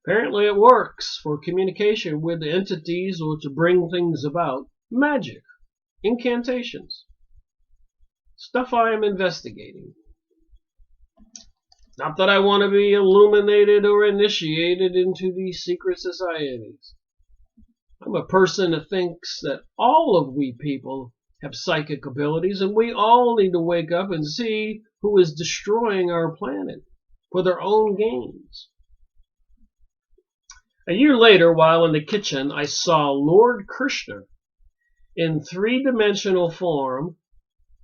[SPEAKER 1] Apparently it works for communication with the entities or to bring things about. Magic. Incantations. Stuff I am investigating. Not that I want to be illuminated or initiated into these secret societies. I'm a person that thinks that all of we people have psychic abilities, and we all need to wake up and see who is destroying our planet for their own gains. A year later, while in the kitchen, I saw Lord Krishna in three-dimensional form,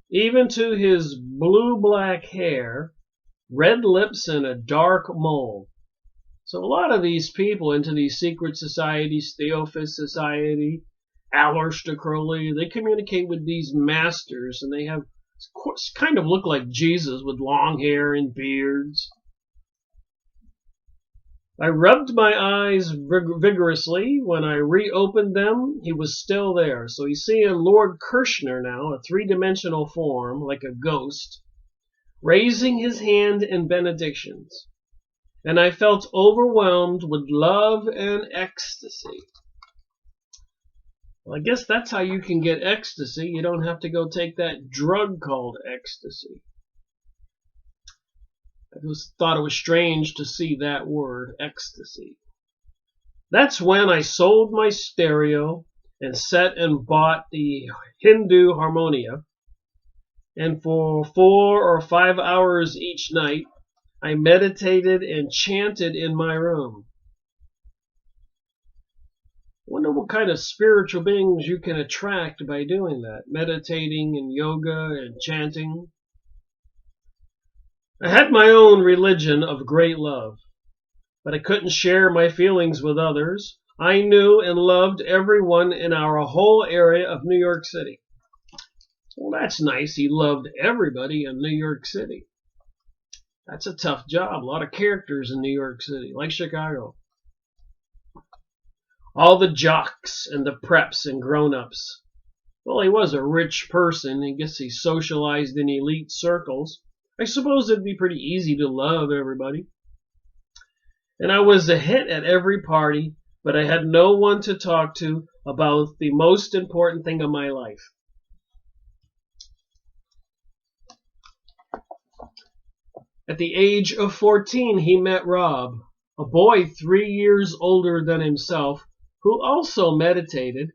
[SPEAKER 1] even to his blue-black hair, red lips, and a dark mole. So a lot of these people into these secret societies, Theophist Society, Aleister Crowley, they communicate with these masters, and they have kind of look like Jesus with long hair and beards. I rubbed my eyes vigorously. When I reopened them, he was still there. So he's seeing Lord Krishna now, a three-dimensional form, like a ghost, raising his hand in benedictions. And I felt overwhelmed with love and ecstasy. Well, I guess that's how you can get ecstasy. You don't have to go take that drug called ecstasy. I just thought it was strange to see that word, ecstasy. That's when I sold my stereo and set and bought the Hindu harmonia. And for 4 or 5 hours each night, I meditated and chanted in my room. I wonder what kind of spiritual beings you can attract by doing that, meditating and yoga and chanting. I had my own religion of great love, but I couldn't share my feelings with others. I knew and loved everyone in our whole area of New York City. Well, that's nice. He loved everybody in New York City. That's a tough job. A lot of characters in New York City, like Chicago. All the jocks and the preps and grown-ups. Well, he was a rich person. I guess he socialized in elite circles. I suppose it'd be pretty easy to love everybody. And I was a hit at every party, but I had no one to talk to about the most important thing of my life. At the age of 14, he met Rob, a boy 3 years older than himself, who also meditated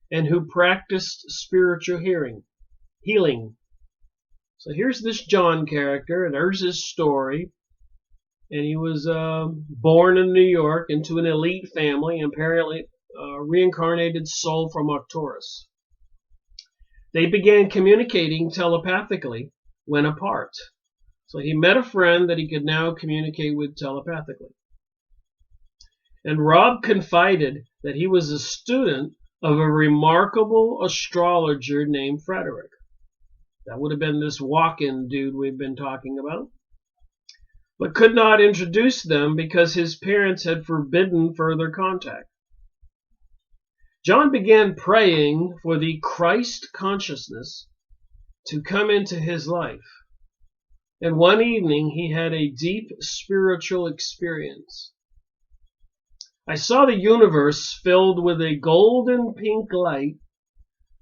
[SPEAKER 1] and who practiced spiritual healing. So here's this John character, and there's his story. And he was born in New York into an elite family, apparently a reincarnated soul from Arcturus. They began communicating telepathically when apart. So he met a friend that he could now communicate with telepathically. And Rob confided that he was a student of a remarkable astrologer named Frederick. That would have been this walk-in dude we've been talking about. But could not introduce them because his parents had forbidden further contact. John began praying for the Christ consciousness to come into his life. And one evening he had a deep spiritual experience. I saw the universe filled with a golden pink light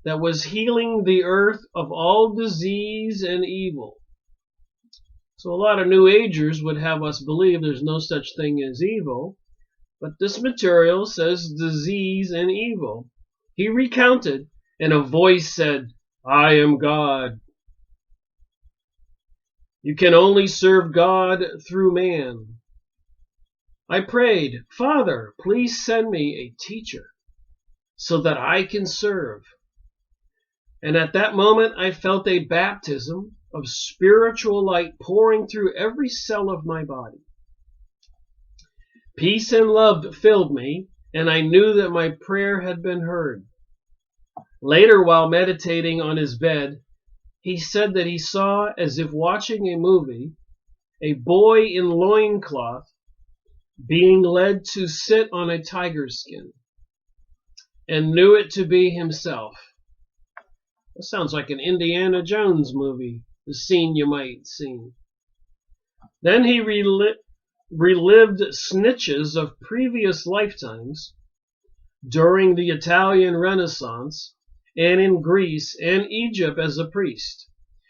[SPEAKER 1] that was healing the earth of all disease and evil. So a lot of New Agers would have us believe there's no such thing as evil, but this material says disease and evil. He recounted, and a voice said, "I am God. You can only serve God through man." I prayed, "Father, please send me a teacher so that I can serve." And at that moment, I felt a baptism of spiritual light pouring through every cell of my body. Peace and love filled me, and I knew that my prayer had been heard. Later, while meditating on his bed, he said that he saw, as if watching a movie, a boy in loincloth being led to sit on a tiger skin, and knew it to be himself. That sounds like an Indiana Jones movie, the scene you might see. Then he relived snitches of previous lifetimes during the Italian Renaissance and in Greece and Egypt as a priest.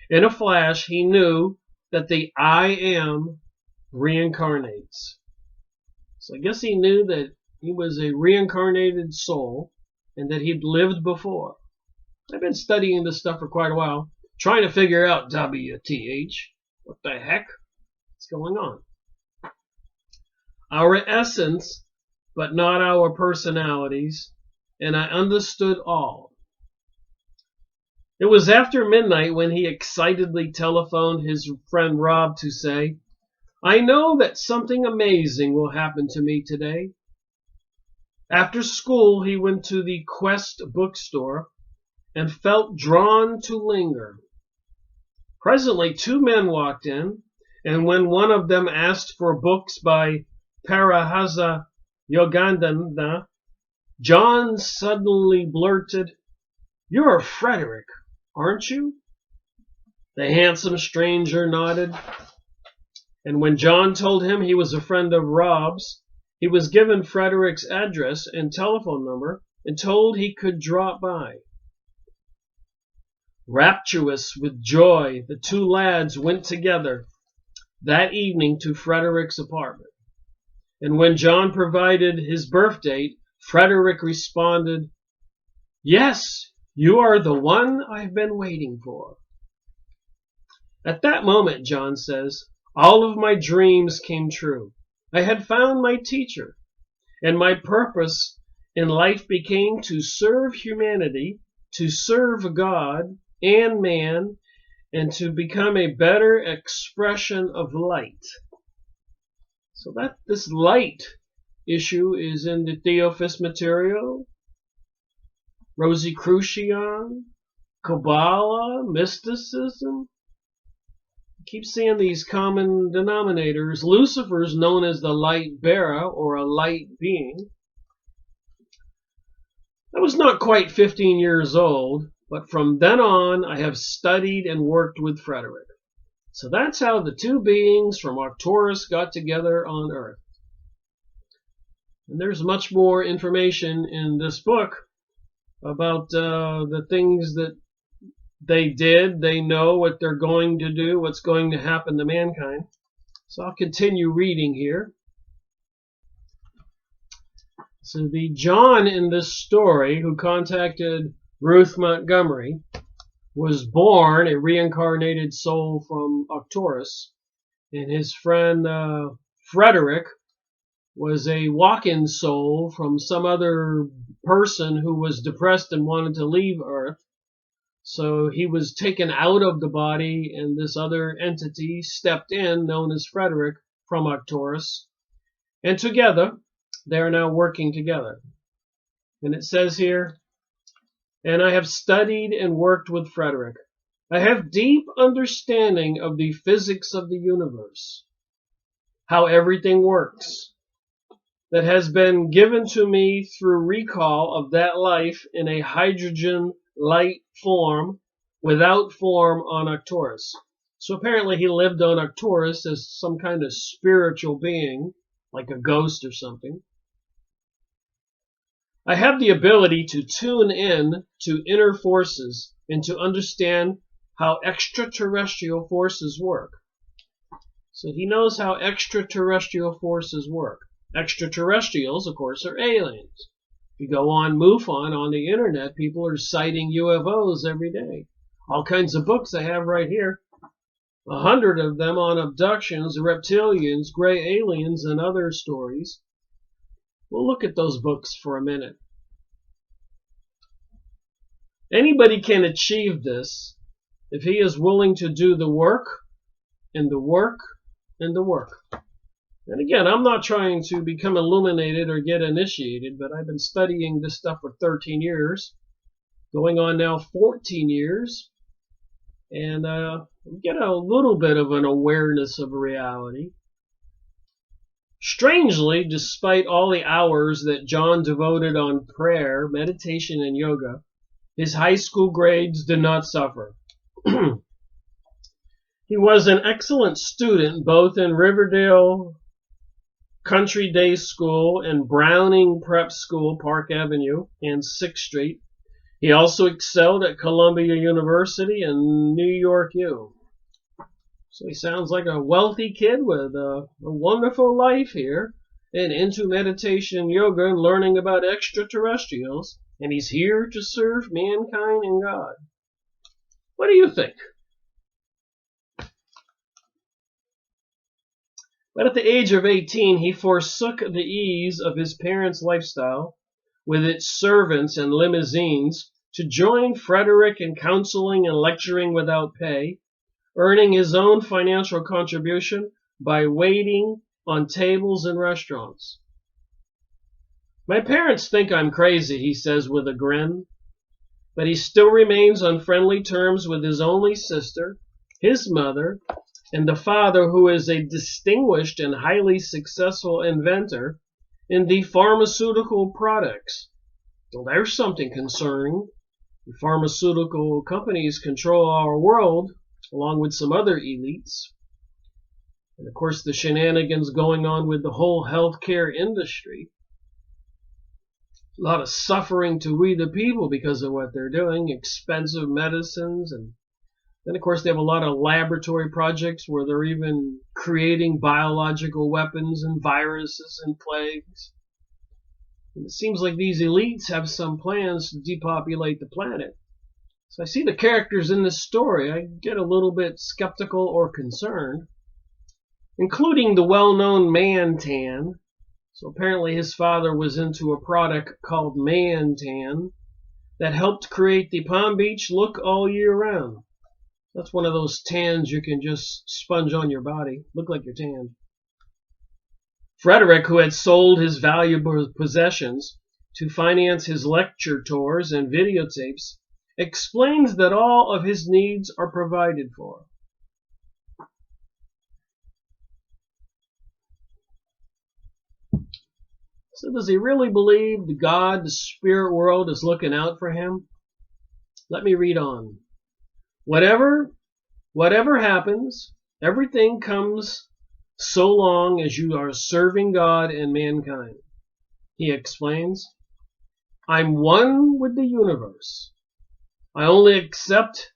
[SPEAKER 1] In a flash, he knew that the I Am reincarnates. So I guess he knew that he was a reincarnated soul and that he'd lived before. I've been studying this stuff for quite a while, trying to figure out WTH. What the heck is going on? Our essence, but not our personalities, and I understood all. It was after midnight when he excitedly telephoned his friend Rob to say, "I know that something amazing will happen to me today." After school, he went to the Quest bookstore and felt drawn to linger. Presently, two men walked in, and when one of them asked for books by Parahasa Yogananda, John suddenly blurted, "You're Frederick, aren't you?" The handsome stranger nodded, and when John told him he was a friend of Rob's, he was given Frederick's address and telephone number and told he could drop by. Rapturous with joy, the two lads went together that evening to Frederick's apartment. And when John provided his birth date, Frederick responded, "Yes, you are the one I've been waiting for." At that moment, John says, all of my dreams came true. I had found my teacher, and my purpose in life became to serve humanity, to serve God and man, and to become a better expression of light. So that this light issue is in the Theophist material, Rosicrucian, Kabbalah, mysticism. Keep seeing these common denominators. Lucifer's known as the light bearer or a light being. I was not quite 15 years old, but from then on I have studied and worked with Frederick. So that's how the two beings from Arcturus got together on Earth. And there's much more information in this book about the things that they did. They know what they're going to do, what's going to happen to mankind. So I'll continue reading here. So the John in this story who contacted Ruth Montgomery was born a reincarnated soul from Arcturus, and his friend Frederick was a walk-in soul from some other person who was depressed and wanted to leave Earth. So he was taken out of the body, and this other entity stepped in, known as Frederick, from Arcturus. And together, they are now working together. And it says here, "And I have studied and worked with Frederick. I have deep understanding of the physics of the universe, how everything works, that has been given to me through recall of that life in a hydrogen light form, without form on Arcturus." So apparently he lived on Arcturus as some kind of spiritual being, like a ghost or something. "I have the ability to tune in to inner forces and to understand how extraterrestrial forces work." So he knows how extraterrestrial forces work. Extraterrestrials, of course, are aliens. If you go on MUFON on the internet, people are citing UFOs every day. All kinds of books I have right here. 100 of them on abductions, reptilians, gray aliens, and other stories. We'll look at those books for a minute. Anybody can achieve this if he is willing to do the work and the work and the work. And again, I'm not trying to become illuminated or get initiated, but I've been studying this stuff for 13 years, going on now 14 years, and get a little bit of an awareness of reality. Strangely, despite all the hours that John devoted on prayer, meditation, and yoga, his high school grades did not suffer. He was an excellent student both in Riverdale Country Day School and Browning Prep School, Park Avenue, and 6th Street. He also excelled at Columbia University and New York U. So he sounds like a wealthy kid with a wonderful life here, and into meditation, yoga, and learning about extraterrestrials. and he's here to serve mankind and God. What do you think? But at the age of 18, he forsook the ease of his parents' lifestyle with its servants and limousines to join Frederick in counseling and lecturing without pay, earning his own financial contribution by waiting on tables in restaurants. My parents think I'm crazy, he says with a grin, but he still remains on friendly terms with his only sister, his mother, and the father, who is a distinguished and highly successful inventor in the pharmaceutical products. Well, there's something concerning. The pharmaceutical companies control our world, along with some other elites. And of course, the shenanigans going on with the whole healthcare industry. A lot of suffering to we the people because of what they're doing, expensive medicines, and then of course they have a lot of laboratory projects where they're even creating biological weapons and viruses and plagues. And it seems like these elites have some plans to depopulate the planet. So I see the characters in this story, I get a little bit skeptical or concerned, including the well-known Man-Tan. So apparently his father was into a product called Man-Tan that helped create the Palm Beach look all year round. That's one of those tans you can just sponge on your body, look like you're tanned. Frederick, who had sold his valuable possessions to finance his lecture tours and videotapes, explains that all of his needs are provided for. So does he really believe the God, the spirit world, is looking out for him? Let me read on. Whatever happens, everything comes so long as you are serving God and mankind. He explains, I'm one with the universe. I only accept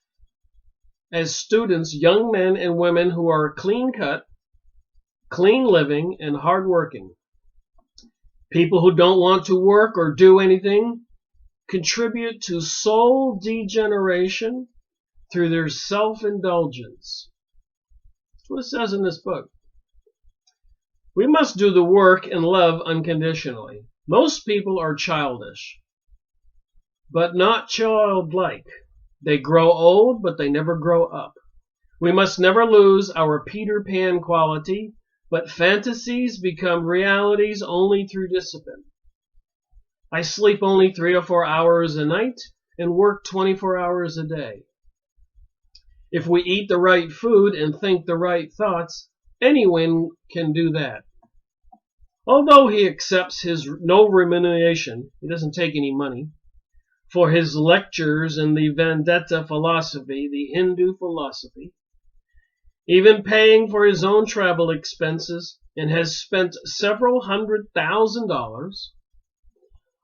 [SPEAKER 1] as students young men and women who are clean-cut, clean living, and hardworking. People who don't want to work or do anything contribute to soul degeneration through their self-indulgence. That's what it says in this book. We must do the work and love unconditionally. Most people are childish, but not childlike. They grow old, but they never grow up. We must never lose our Peter Pan quality, but fantasies become realities only through discipline. I sleep only 3 or 4 hours a night and work 24 hours a day. If we eat the right food and think the right thoughts, anyone can do that. Although he accepts no remuneration, he doesn't take any money, for his lectures in the Vedanta philosophy, the Hindu philosophy, even paying for his own travel expenses, and has spent several $100,000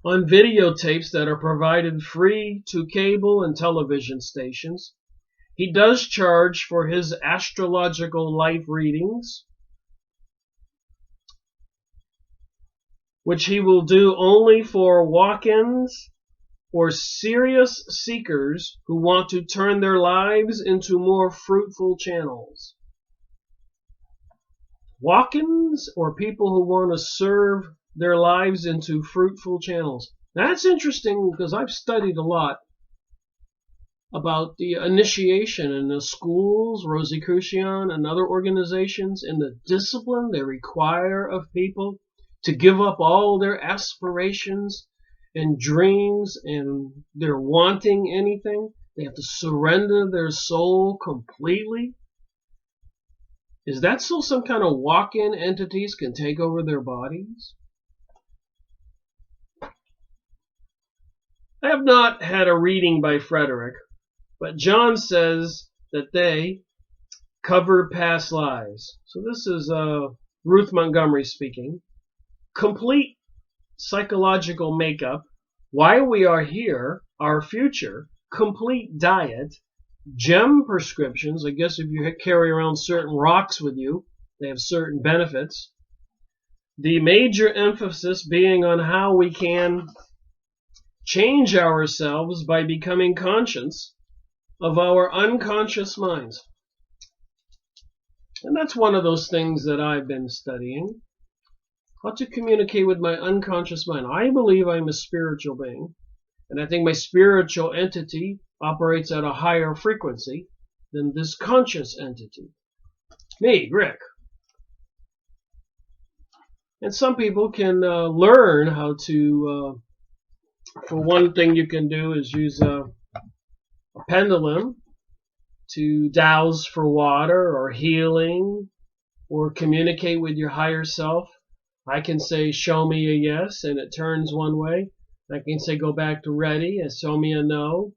[SPEAKER 1] on videotapes that are provided free to cable and television stations. He does charge for his astrological life readings, which he will do only for walk-ins or serious seekers who want to turn their lives into more fruitful channels. Walk-ins or people who want to serve their lives into fruitful channels. That's interesting because I've studied a lot about the initiation in the schools, Rosicrucian and other organizations, and the discipline they require of people to give up all their aspirations and dreams and their wanting anything. They have to surrender their soul completely. Is that so some kind of walk-in entities can take over their bodies? I have not had a reading by Frederick, but John says that they cover past lives. So this is Ruth Montgomery speaking. Complete psychological makeup, why we are here, our future, complete diet, gem prescriptions. I guess if you carry around certain rocks with you, they have certain benefits. The major emphasis being on how we can change ourselves by becoming conscious of our unconscious minds. And that's one of those things that I've been studying. How to communicate with my unconscious mind. I believe I'm a spiritual being, and I think my spiritual entity operates at a higher frequency than this conscious entity. Me, Rick. And some people can learn how to, for one thing you can do is use a pendulum to douse for water or healing or communicate with your higher self. I can say, show me a yes, and it turns one way. I can say, go back to ready, and show me a no.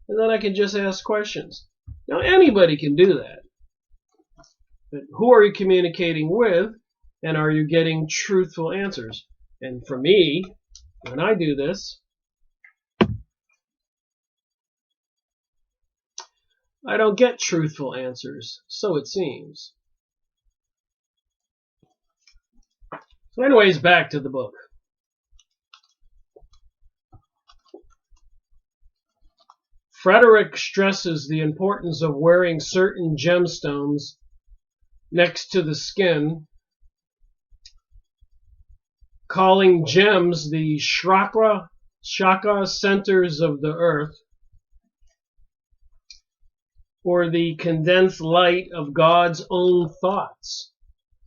[SPEAKER 1] And then I can just ask questions. Now, anybody can do that. But who are you communicating with, and are you getting truthful answers? And for me, when I do this, I don't get truthful answers, so it seems. So anyways, back to the book. Frederick stresses the importance of wearing certain gemstones next to the skin, calling gems the chakra centers of the earth, or the condensed light of God's own thoughts,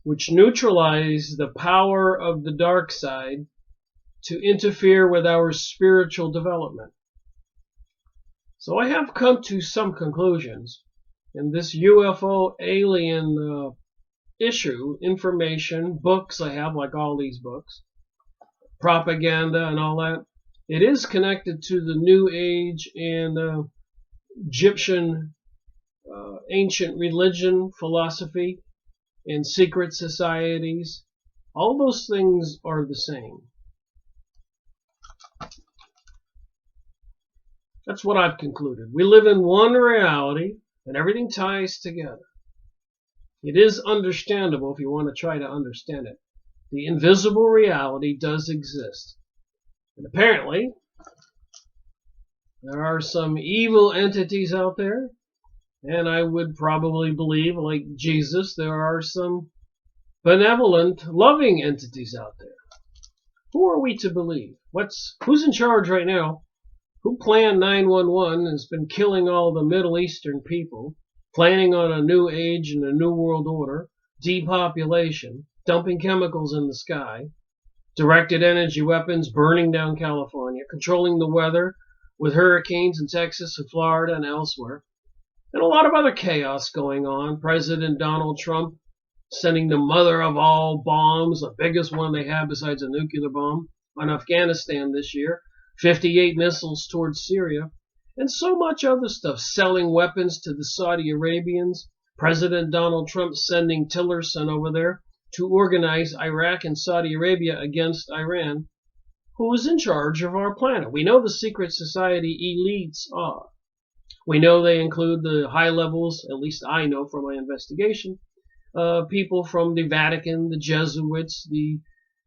[SPEAKER 1] which neutralize the power of the dark side to interfere with our spiritual development. So I have come to some conclusions in this UFO alien issue, information, books I have, like all these books, propaganda and all that. It is connected to the New Age and Egyptian ancient religion, philosophy, and secret societies. All those things are the same. That's what I've concluded. We live in one reality, and everything ties together. It is understandable if you want to try to understand it. The invisible reality does exist. And apparently, there are some evil entities out there, and I would probably believe, like Jesus, there are some benevolent, loving entities out there. Who are we to believe? Who's in charge right now? Who planned 9/11 and has been killing all the Middle Eastern people, planning on a new age and a new world order, depopulation, dumping chemicals in the sky, directed energy weapons burning down California, controlling the weather with hurricanes in Texas and Florida and elsewhere, and a lot of other chaos going on. President Donald Trump sending the mother of all bombs, the biggest one they have besides a nuclear bomb, on Afghanistan this year, 58 missiles towards Syria, and so much other stuff, selling weapons to the Saudi Arabians, President Donald Trump sending Tillerson over there to organize Iraq and Saudi Arabia against Iran. Who is in charge of our planet? We know the secret society elites are. We know they include the high levels, at least I know from my investigation, people from the Vatican, the Jesuits, the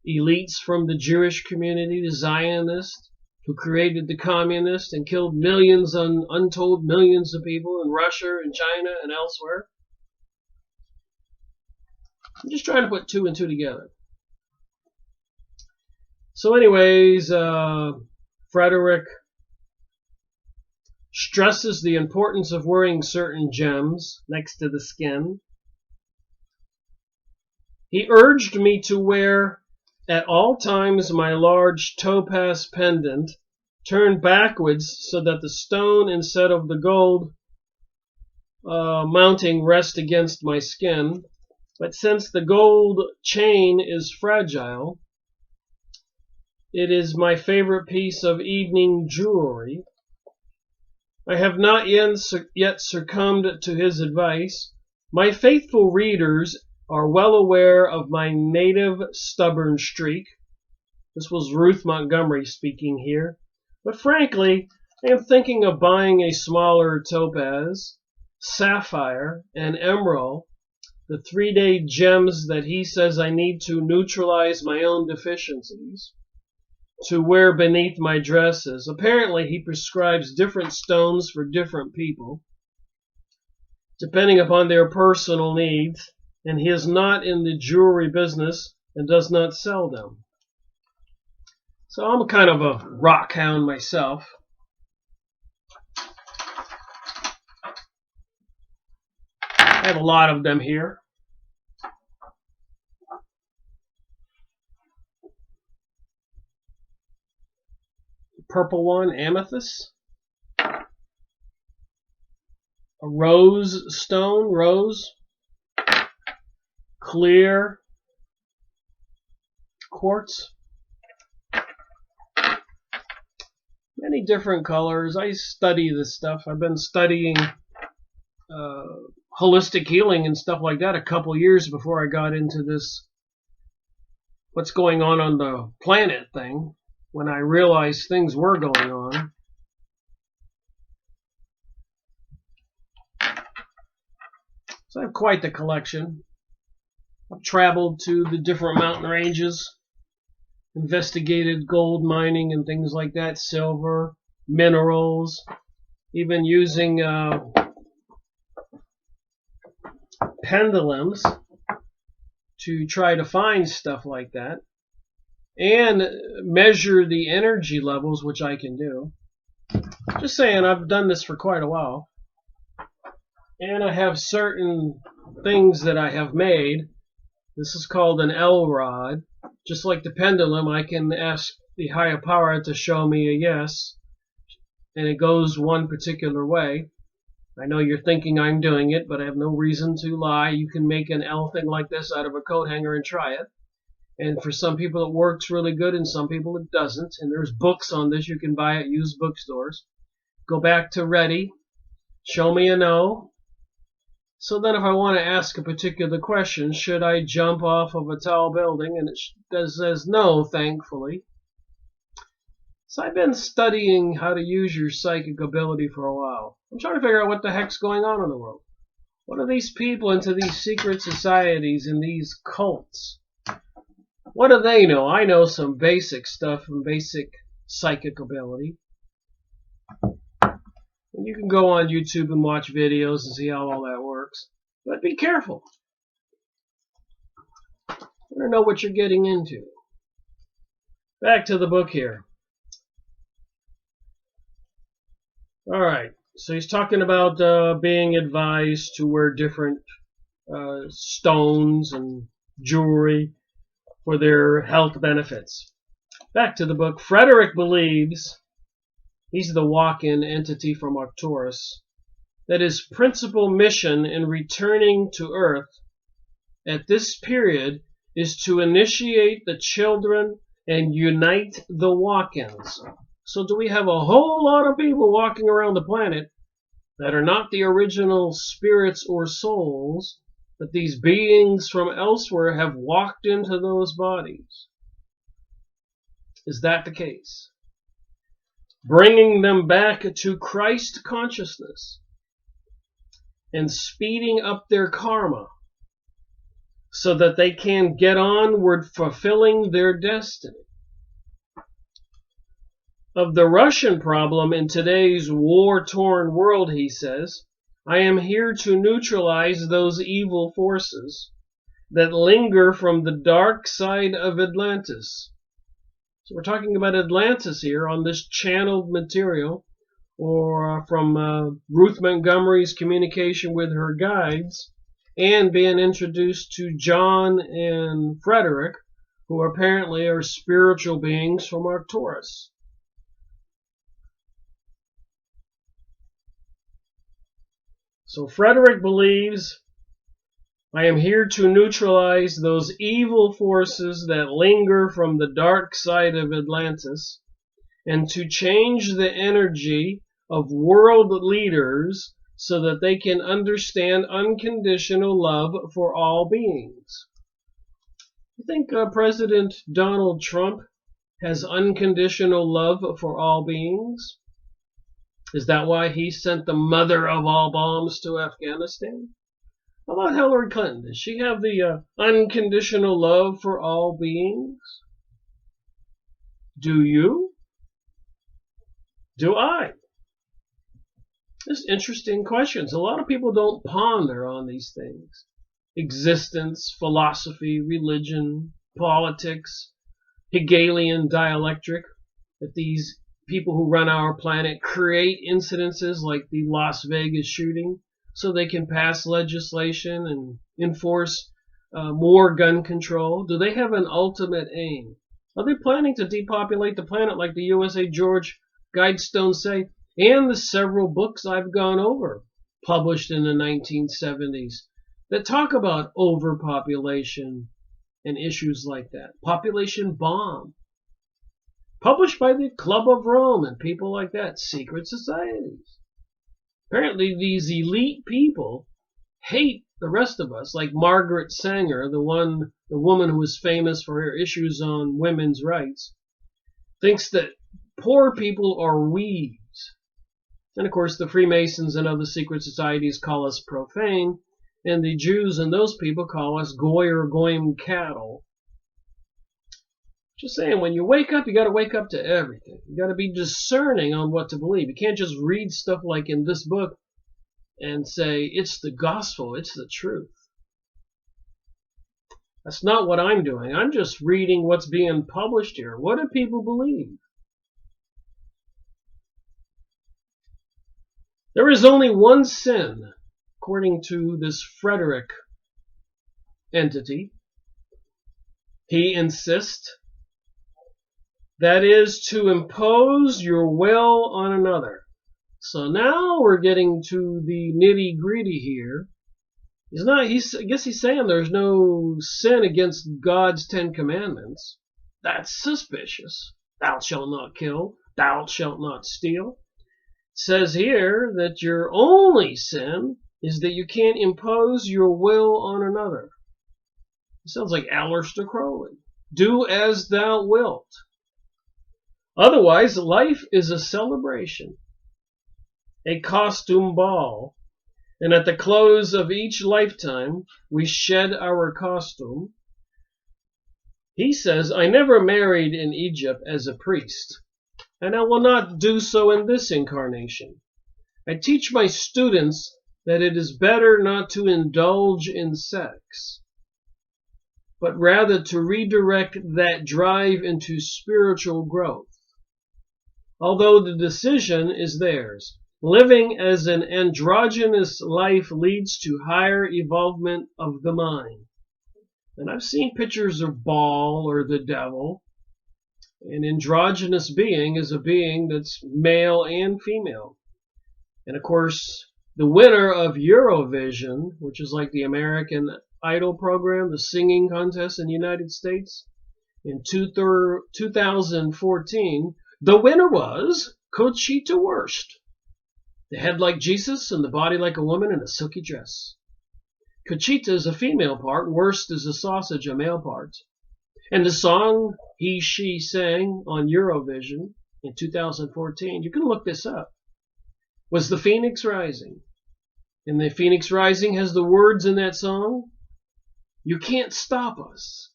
[SPEAKER 1] elites from the Jewish community, the Zionists, who created the communists and killed millions and untold millions of people in Russia and China and elsewhere. I'm just trying to put two and two together. So anyways, Frederick stresses the importance of wearing certain gems next to the skin. He urged me to wear at all times my large topaz pendant turned backwards so that the stone instead of the gold mounting rests against my skin. But since the gold chain is fragile, it is my favorite piece of evening jewelry. I have not yet succumbed to his advice. My faithful readers are well aware of my native stubborn streak. This was Ruth Montgomery speaking here. But frankly, I am thinking of buying a smaller topaz, sapphire, and emerald, the 3-day gems that he says I need to neutralize my own deficiencies. to wear beneath my dresses. Apparently, he prescribes different stones for different people, depending upon their personal needs, and he is not in the jewelry business and does not sell them. So I'm kind of a rock hound myself. I have a lot of them here. The purple one, amethyst. A rose stone, rose. Clear quartz. Many different colors. I study this stuff. I've been studying holistic healing and stuff like that a couple years before I got into this what's going on the planet thing, when I realized things were going on. So I have quite the collection. I've traveled to the different mountain ranges, investigated gold mining and things like that, silver, minerals, even using pendulums to try to find stuff like that and measure the energy levels, which I can do. Just saying, I've done this for quite a while. And I have certain things that I have made. This is called an L rod. Just like the pendulum, I can ask the higher power to show me a yes, and it goes one particular way. I know you're thinking I'm doing it, but I have no reason to lie. You can make an L thing like this out of a coat hanger and try it. And for some people it works really good, and some people it doesn't. And there's books on this you can buy at used bookstores. Go back to ready. Show me a no. So then if I want to ask a particular question, should I jump off of a tall building? And it says no, thankfully. So I've been studying how to use your psychic ability for a while. I'm trying to figure out what the heck's going on in the world. What are these people into these secret societies and these cults? What do they know? I know some basic stuff and basic psychic ability. And you can go on YouTube and watch videos and see how all that works. But be careful. You don't know what you're getting into. Back to the book here. Alright, so he's talking about being advised to wear different stones and jewelry for their health benefits. Back to the book. Frederick believes, he's the walk-in entity from Arcturus, that his principal mission in returning to Earth at this period is to initiate the children and unite the walk-ins. So do we have a whole lot of people walking around the planet that are not the original spirits or souls, but these beings from elsewhere have walked into those bodies? Is that the case? Bringing them back to Christ consciousness and speeding up their karma so that they can get onward fulfilling their destiny. Of the Russian problem in today's war-torn world, he says, I am here to neutralize those evil forces that linger from the dark side of Atlantis. So we're talking about Atlantis here on this channeled material, or from Ruth Montgomery's communication with her guides, and being introduced to John and Frederick, who apparently are spiritual beings from Arcturus. So Frederick believes, I am here to neutralize those evil forces that linger from the dark side of Atlantis and to change the energy of world leaders so that they can understand unconditional love for all beings. You think President Donald Trump has unconditional love for all beings? Is that why he sent the mother of all bombs to Afghanistan? How about Hillary Clinton? Does she have the unconditional love for all beings? Do you? Do I? Just interesting questions. A lot of people don't ponder on these things. Existence, philosophy, religion, politics, Hegelian dialectic, that these people who run our planet create incidences like the Las Vegas shooting so they can pass legislation and enforce more gun control. Do they have an ultimate aim? Are they planning to depopulate the planet like the USA George Guidestones say, and the several books I've gone over, published in the 1970s, that talk about overpopulation and issues like that? Population bomb, published by the Club of Rome and people like that, secret societies. Apparently these elite people hate the rest of us, like Margaret Sanger, the woman who was famous for her issues on women's rights, thinks that poor people are weeds. And of course the Freemasons and other secret societies call us profane, and the Jews and those people call us goy or goyim cattle. Just saying, when you wake up, you got to wake up to everything. You got to be discerning on what to believe. You can't just read stuff like in this book and say, it's the gospel, it's the truth. That's not what I'm doing. I'm just reading what's being published here. What do people believe? There is only one sin, according to this Frederick entity. He insists, that is to impose your will on another. So now we're getting to the nitty-gritty here. I guess he's saying there's no sin against God's 10 Commandments. That's suspicious. Thou shalt not kill. Thou shalt not steal. It says here that your only sin is that you can't impose your will on another. It sounds like Aleister Crowley. Do as thou wilt. Otherwise, life is a celebration, a costume ball, and at the close of each lifetime, we shed our costume. He says, I never married in Egypt as a priest, and I will not do so in this incarnation. I teach my students that it is better not to indulge in sex, but rather to redirect that drive into spiritual growth. Although the decision is theirs, living as an androgynous life leads to higher evolvement of the mind. And I've seen pictures of Baal or the devil. An androgynous being is a being that's male and female. And of course, the winner of Eurovision, which is like the American Idol program, the singing contest in the United States, in 2014, the winner was Conchita Wurst. The head like Jesus and the body like a woman in a silky dress. Conchita is a female part, Wurst is a sausage, a male part. And the song she sang on Eurovision in 2014, you can look this up, was The Phoenix Rising. And The Phoenix Rising has the words in that song, you can't stop us.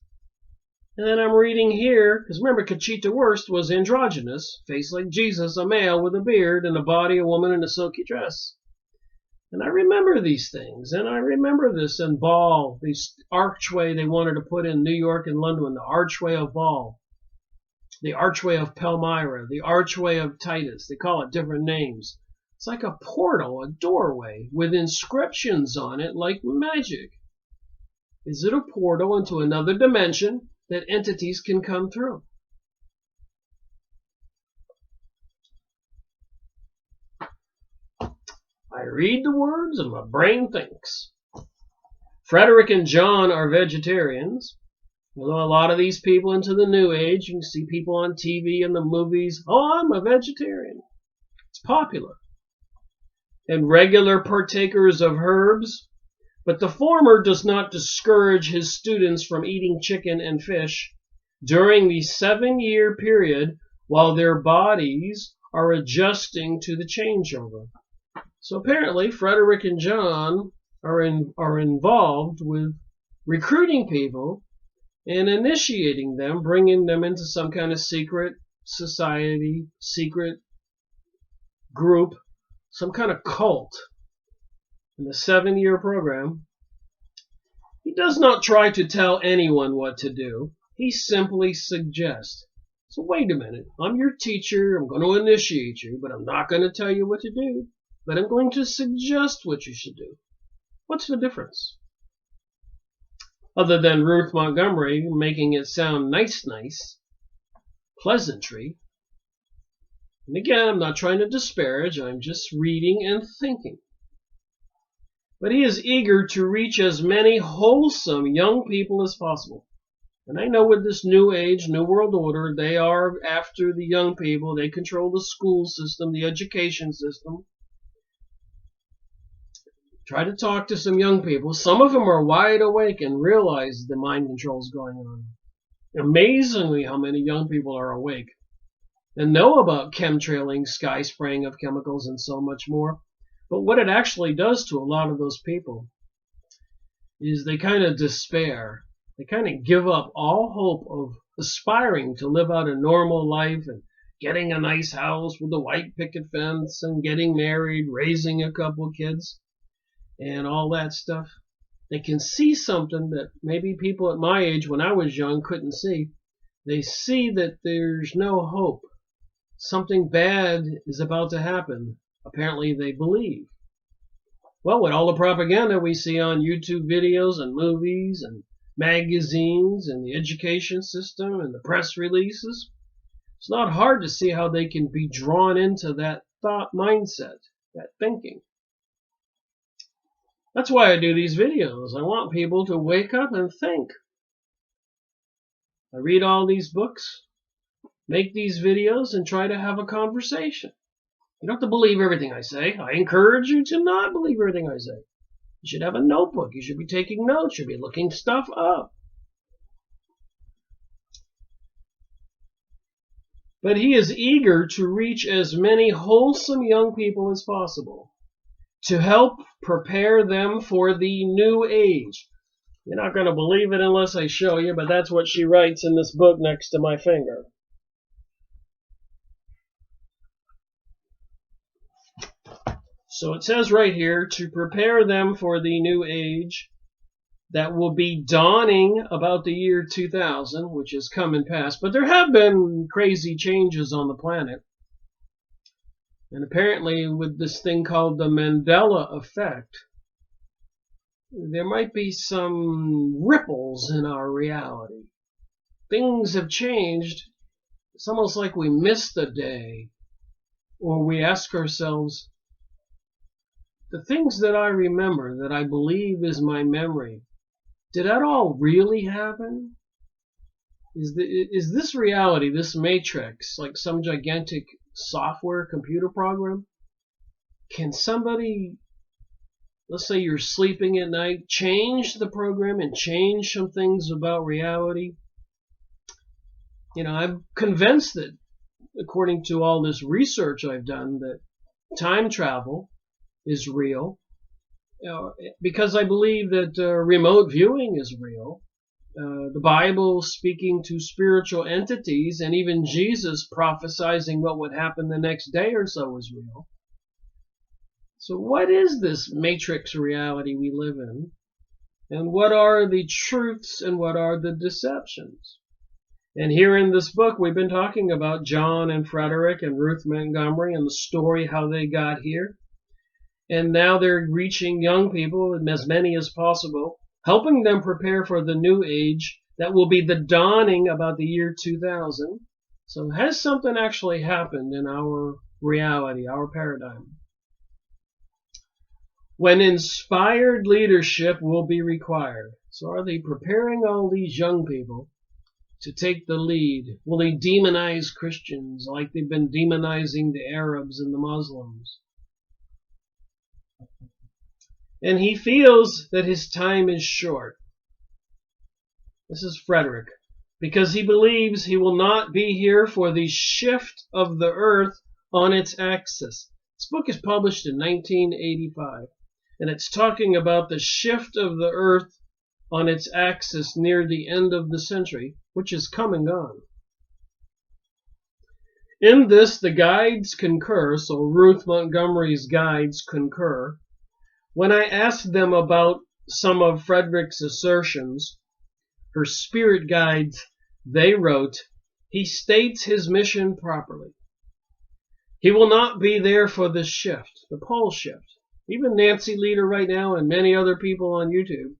[SPEAKER 1] And then I'm reading here, because remember, Conchita Wurst was androgynous, face like Jesus, a male with a beard, and a body, a woman in a silky dress. And I remember these things, and I remember this in Baal, this archway they wanted to put in New York and London, the archway of Baal, the archway of Palmyra, the archway of Titus. They call it different names. It's like a portal, a doorway, with inscriptions on it like magic. Is it a portal into another dimension that entities can come through? I read the words and my brain thinks. Frederick and John are vegetarians. Although a lot of these people into the New Age, you can see people on TV and the movies, oh, I'm a vegetarian. It's popular. And regular partakers of herbs. But the former does not discourage his students from eating chicken and fish during the 7-year period while their bodies are adjusting to the changeover. So apparently Frederick and John are involved with recruiting people and initiating them, bringing them into some kind of secret society, secret group, some kind of cult in the 7-year program, he does not try to tell anyone what to do. He simply suggests. So wait a minute, I'm your teacher, I'm going to initiate you, but I'm not going to tell you what to do, but I'm going to suggest what you should do. What's the difference? Other than Ruth Montgomery making it sound nice, pleasantry. And again, I'm not trying to disparage, I'm just reading and thinking. But he is eager to reach as many wholesome young people as possible. And I know with this new age, new world order, they are after the young people. They control the school system, the education system. Try to talk to some young people. Some of them are wide awake and realize the mind control is going on. Amazingly, how many young people are awake and know about chemtrailing, sky spraying of chemicals, and so much more. But what it actually does to a lot of those people is they kind of despair. They kind of give up all hope of aspiring to live out a normal life and getting a nice house with a white picket fence and getting married, raising a couple kids, and all that stuff. They can see something that maybe people at my age when I was young couldn't see. They see that there's no hope. Something bad is about to happen. Apparently they believe. Well, with all the propaganda we see on YouTube videos and movies and magazines and the education system and the press releases, it's not hard to see how they can be drawn into that thought mindset, that thinking. That's why I do these videos. I want people to wake up and think. I read all these books, make these videos, and try to have a conversation. You don't have to believe everything I say. I encourage you to not believe everything I say. You should have a notebook. You should be taking notes. You should be looking stuff up. But he is eager to reach as many wholesome young people as possible, to help prepare them for the new age. You're not going to believe it unless I show you, but that's what she writes in this book next to my finger. So it says right here, to prepare them for the new age that will be dawning about the year 2000, which has come and passed. But there have been crazy changes on the planet. And apparently with this thing called the Mandela effect, there might be some ripples in our reality. Things have changed. It's almost like we missed a day. Or we ask ourselves, the things that I remember, that I believe is my memory, did that all really happen? Is this reality, this matrix, like some gigantic software computer program? Can somebody, let's say you're sleeping at night, change the program and change some things about reality? You know, I'm convinced that, according to all this research I've done, that time travel is real, because I believe that remote viewing is real. The Bible speaking to spiritual entities, and even Jesus prophesizing what would happen the next day or so is real. So what is this matrix reality we live in? And what are the truths and what are the deceptions? And here in this book, we've been talking about John and Frederick and Ruth Montgomery and the story, how they got here. And now they're reaching young people, as many as possible, helping them prepare for the new age that will be the dawning about the year 2000. So has something actually happened in our reality, our paradigm? When inspired leadership will be required. So are they preparing all these young people to take the lead? Will they demonize Christians like they've been demonizing the Arabs and the Muslims? And he feels that his time is short. This is Frederick. Because he believes he will not be here for the shift of the earth on its axis. This book is published in 1985. And it's talking about the shift of the earth on its axis near the end of the century, which is come and gone. In this, the guides concur, so Ruth Montgomery's guides concur. When I asked them about some of Frederick's assertions, her spirit guides, they wrote, he states his mission properly. He will not be there for the shift, the pole shift. Even Nancy Leader right now and many other people on YouTube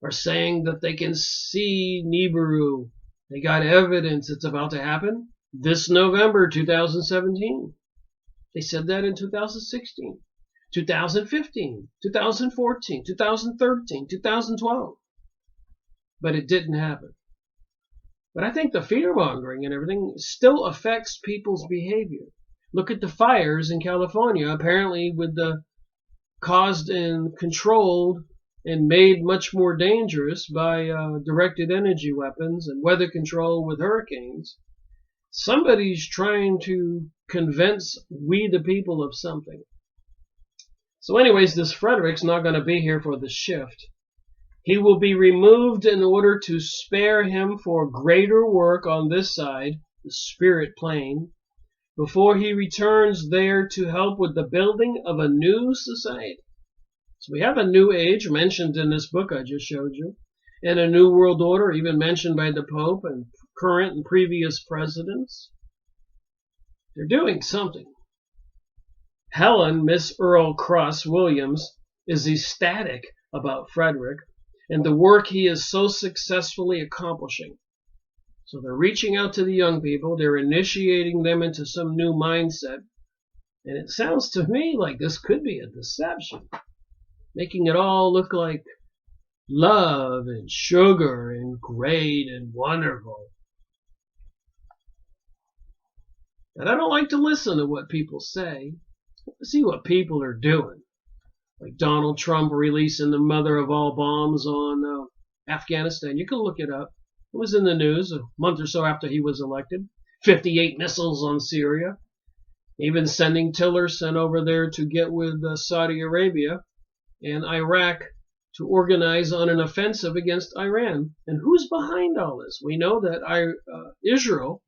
[SPEAKER 1] are saying that they can see Nibiru. They got evidence it's about to happen this November 2017. They said that in 2016, 2015, 2014, 2013, 2012. But it didn't happen. But I think the fear-mongering and everything still affects people's behavior. Look at the fires in California, apparently with the caused and controlled and made much more dangerous by directed energy weapons and weather control with hurricanes. Somebody's trying to convince we the people of something. So anyways, this Frederick's not going to be here for the shift. He will be removed in order to spare him for greater work on this side, the spirit plane, before he returns there to help with the building of a new society. So we have a new age mentioned in this book I just showed you, and a new world order even mentioned by the Pope and current and previous presidents. They're doing something. Helen, Miss Earl Cross Williams, is ecstatic about Frederick and the work he is so successfully accomplishing. So they're reaching out to the young people. They're initiating them into some new mindset. And it sounds to me like this could be a deception, making it all look like love and sugar and great and wonderful. And I don't like to listen to what people say. I see what people are doing. Like Donald Trump releasing the mother of all bombs on Afghanistan. You can look it up. It was in the news a month or so after he was elected. 58 missiles on Syria. Even sending Tillerson over there to get with Saudi Arabia and Iraq to organize on an offensive against Iran. And who's behind all this? We know that Israel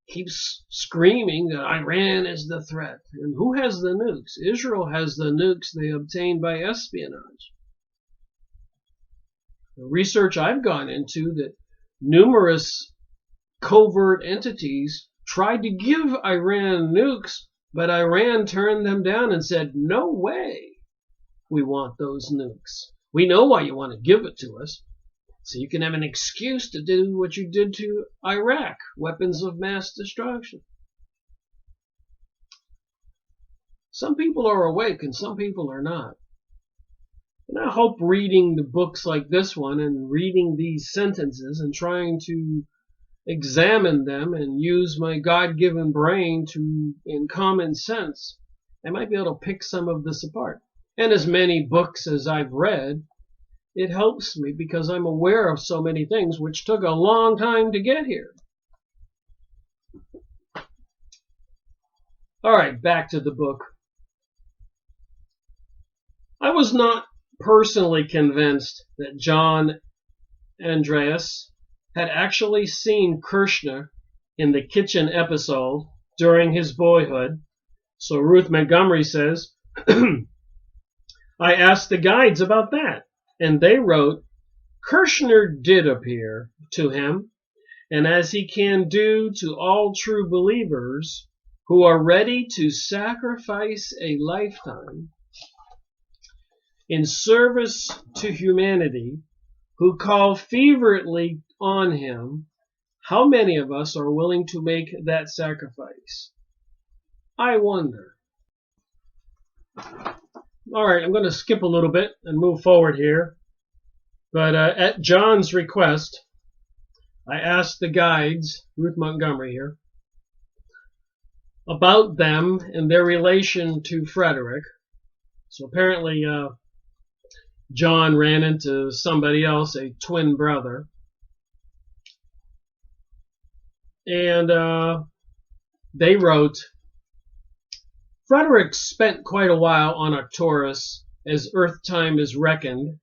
[SPEAKER 1] keeps screaming that Iran is the threat. And who has the nukes? Israel has the nukes they obtained by espionage. The research I've gone into that numerous covert entities tried to give Iran nukes, but Iran turned them down and said, no way we want those nukes. We know why you want to give it to us, so you can have an excuse to do what you did to Iraq, weapons of mass destruction. Some people are awake and some people are not. And I hope reading the books like this one and reading these sentences and trying to examine them and use my God-given brain to, in common sense, I might be able to pick some of this apart. And as many books as I've read, it helps me because I'm aware of so many things which took a long time to get here. All right, back to the book. I was not personally convinced that John Andreas had actually seen Kirshner in the kitchen episode during his boyhood. So Ruth Montgomery says, I asked the guides about that, and they wrote, Kirshner did appear to him, and as he can do to all true believers who are ready to sacrifice a lifetime in service to humanity, who call fervently on him, how many of us are willing to make that sacrifice? I wonder. All right, I'm going to skip a little bit and move forward here. But at John's request, I asked the guides, Ruth Montgomery here, about them and their relation to Frederick. So apparently John ran into somebody else, a twin brother. And they wrote, Frederick spent quite a while on Arcturus as Earth time is reckoned,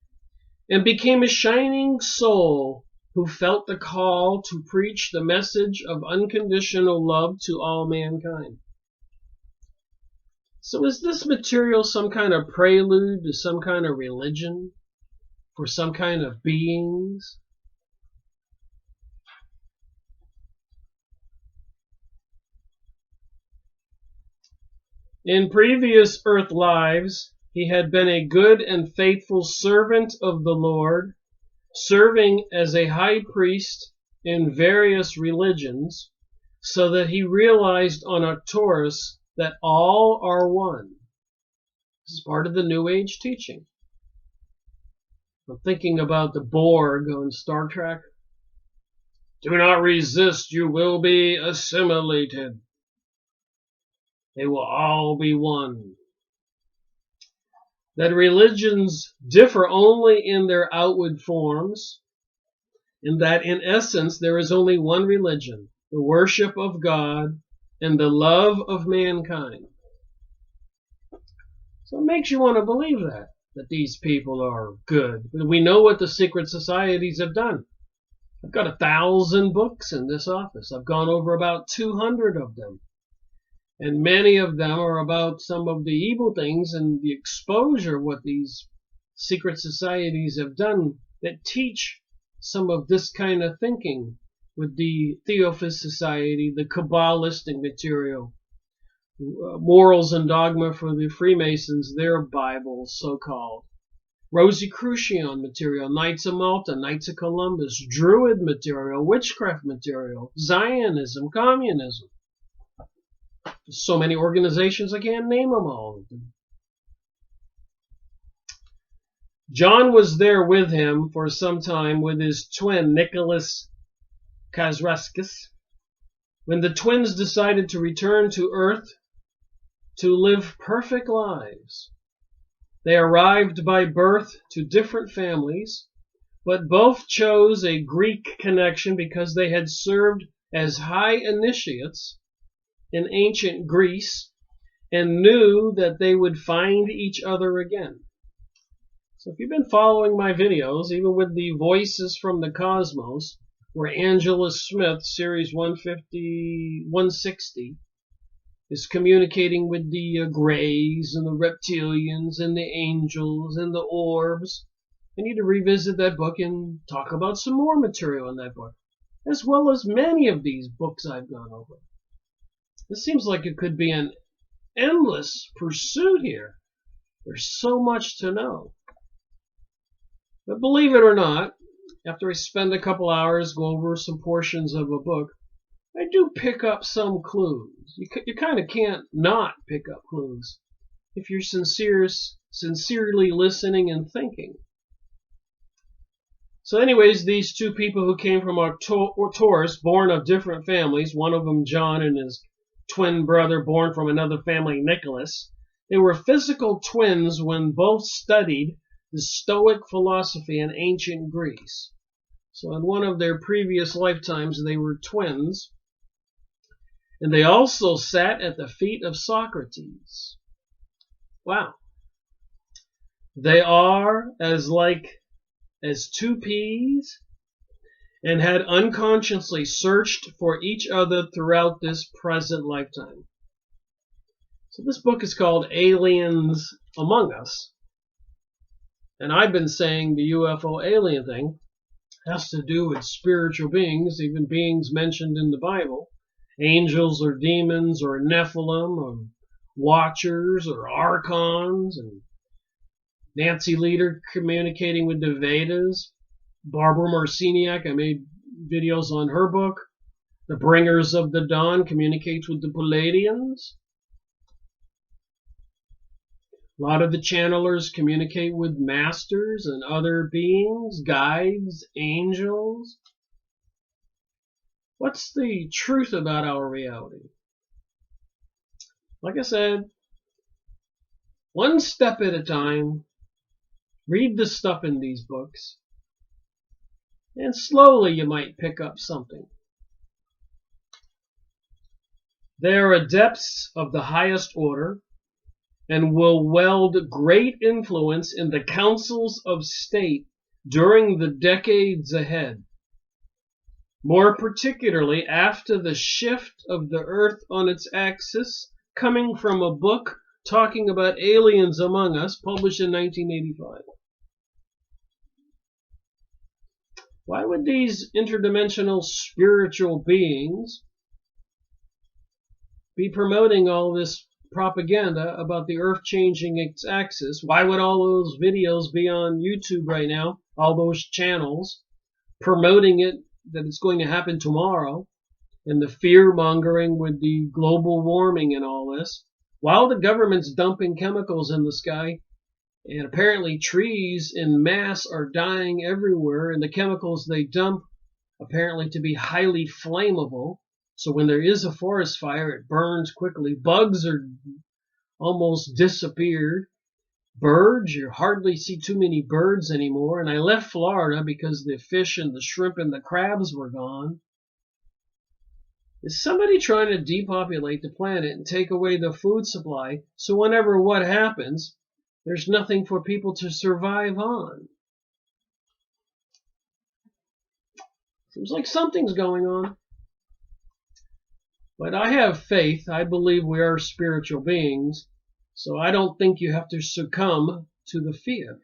[SPEAKER 1] and became a shining soul who felt the call to preach the message of unconditional love to all mankind. So is this material some kind of prelude to some kind of religion for some kind of beings? In previous earth lives, he had been a good and faithful servant of the Lord, serving as a high priest in various religions, so that he realized on Arcturus that all are one. This is part of the New Age teaching. I'm thinking about the Borg on Star Trek. Do not resist, you will be assimilated. They will all be one. That religions differ only in their outward forms, and that in essence there is only one religion, the worship of God and the love of mankind. So it makes you want to believe that these people are good. We know what the secret societies have done. I've got 1,000 books in this office. I've gone over about 200 of them. And many of them are about some of the evil things and the exposure of what these secret societies have done that teach some of this kind of thinking with the Theosophist Society, the Kabbalistic material, morals and dogma for the Freemasons, their Bibles, so-called, Rosicrucian material, Knights of Malta, Knights of Columbus, Druid material, witchcraft material, Zionism, communism. So many organizations, I can't name them all. John was there with him for some time with his twin, Nicholas Kazraskis, when the twins decided to return to Earth to live perfect lives. They arrived by birth to different families, but both chose a Greek connection because they had served as high initiates in ancient Greece and knew that they would find each other again. So if you've been following my videos, even with the Voices from the Cosmos, where Angela Smith, series 160, is communicating with the Greys and the reptilians and the angels and the orbs, I need to revisit that book and talk about some more material in that book, as well as many of these books I've gone over. This seems like it could be an endless pursuit here. There's so much to know. But believe it or not, after I spend a couple hours, go over some portions of a book, I do pick up some clues. You kind of can't not pick up clues if you're sincerely listening and thinking. So anyways, these two people who came from Arcturus, born of different families, one of them John and his twin brother born from another family, Nicholas. They were physical twins when both studied the Stoic philosophy in ancient Greece. So in one of their previous lifetimes, they were twins. And they also sat at the feet of Socrates. Wow. They are as like as two peas, and had unconsciously searched for each other throughout this present lifetime. So this book is called Aliens Among Us. And I've been saying the UFO alien thing has to do with spiritual beings, even beings mentioned in the Bible. Angels or demons or Nephilim or Watchers or Archons, and Nancy Leader communicating with the Vedas. Barbara Marciniak, I made videos on her book. The Bringers of the Dawn communicates with the Palladians. A lot of the channelers communicate with masters and other beings, guides, angels. What's the truth about our reality? Like I said, one step at a time. Read the stuff in these books, and slowly you might pick up something. They are adepts of the highest order and will wield great influence in the councils of state during the decades ahead. more particularly after the shift of the earth on its axis, coming from a book talking about aliens among us, published in 1985. Why would these interdimensional spiritual beings be promoting all this propaganda about the earth changing its axis? Why would all those videos be on YouTube right now, all those channels promoting it, that it's going to happen tomorrow, and the fear mongering with the global warming and all this, while the government's dumping chemicals in the sky, and apparently trees in mass are dying everywhere, and the chemicals they dump apparently to be highly flammable. So when there is a forest fire, it burns quickly. Bugs are almost disappeared. Birds, you hardly see too many birds anymore. And I left Florida because the fish and the shrimp and the crabs were gone. Is somebody trying to depopulate the planet and take away the food supply, so whenever what happens, there's nothing for people to survive on? Seems like something's going on. But I have faith. I believe we are spiritual beings, so I don't think you have to succumb to the fear.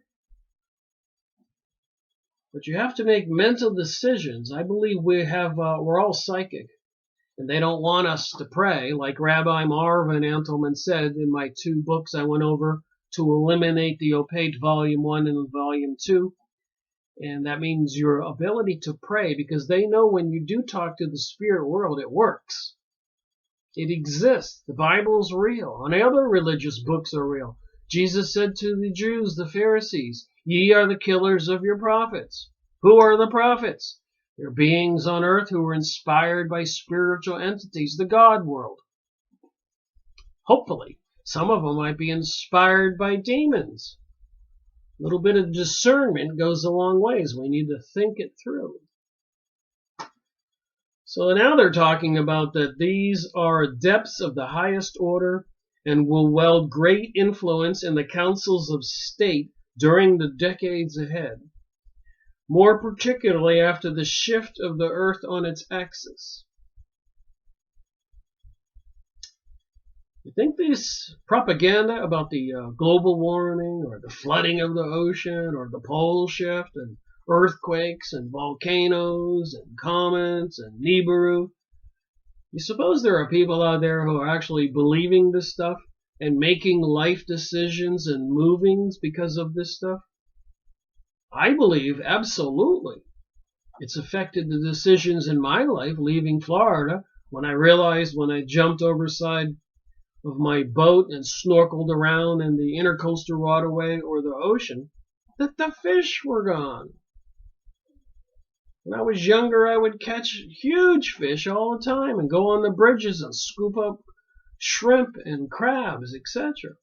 [SPEAKER 1] But you have to make mental decisions. I believe we're all psychic, and they don't want us to pray, like Rabbi Marvin Antelman said in my 2 books I went over to eliminate the opaque volume 1 and volume 2. And that means your ability to pray, because they know when you do talk to the spirit world, it works. It exists. The Bible's real. And the other religious books are real. Jesus said to the Jews, the Pharisees, "Ye are the killers of your prophets." Who are the prophets? They're beings on earth who were inspired by spiritual entities, the God world. Hopefully, some of them might be inspired by demons. A little bit of discernment goes a long ways. We need to think it through. So now they're talking about that these are adepts of the highest order and will wield great influence in the councils of state during the decades ahead, more particularly after the shift of the earth on its axis. You think this propaganda about the global warming or the flooding of the ocean or the pole shift and earthquakes and volcanoes and comets and Nibiru, you suppose there are people out there who are actually believing this stuff and making life decisions and movings because of this stuff? I believe absolutely it's affected the decisions in my life leaving Florida when I realized when I jumped overside of my boat and snorkeled around in the intercoastal waterway or the ocean that the fish were gone. When I was younger, I would catch huge fish all the time and go on the bridges and scoop up shrimp and crabs, etc.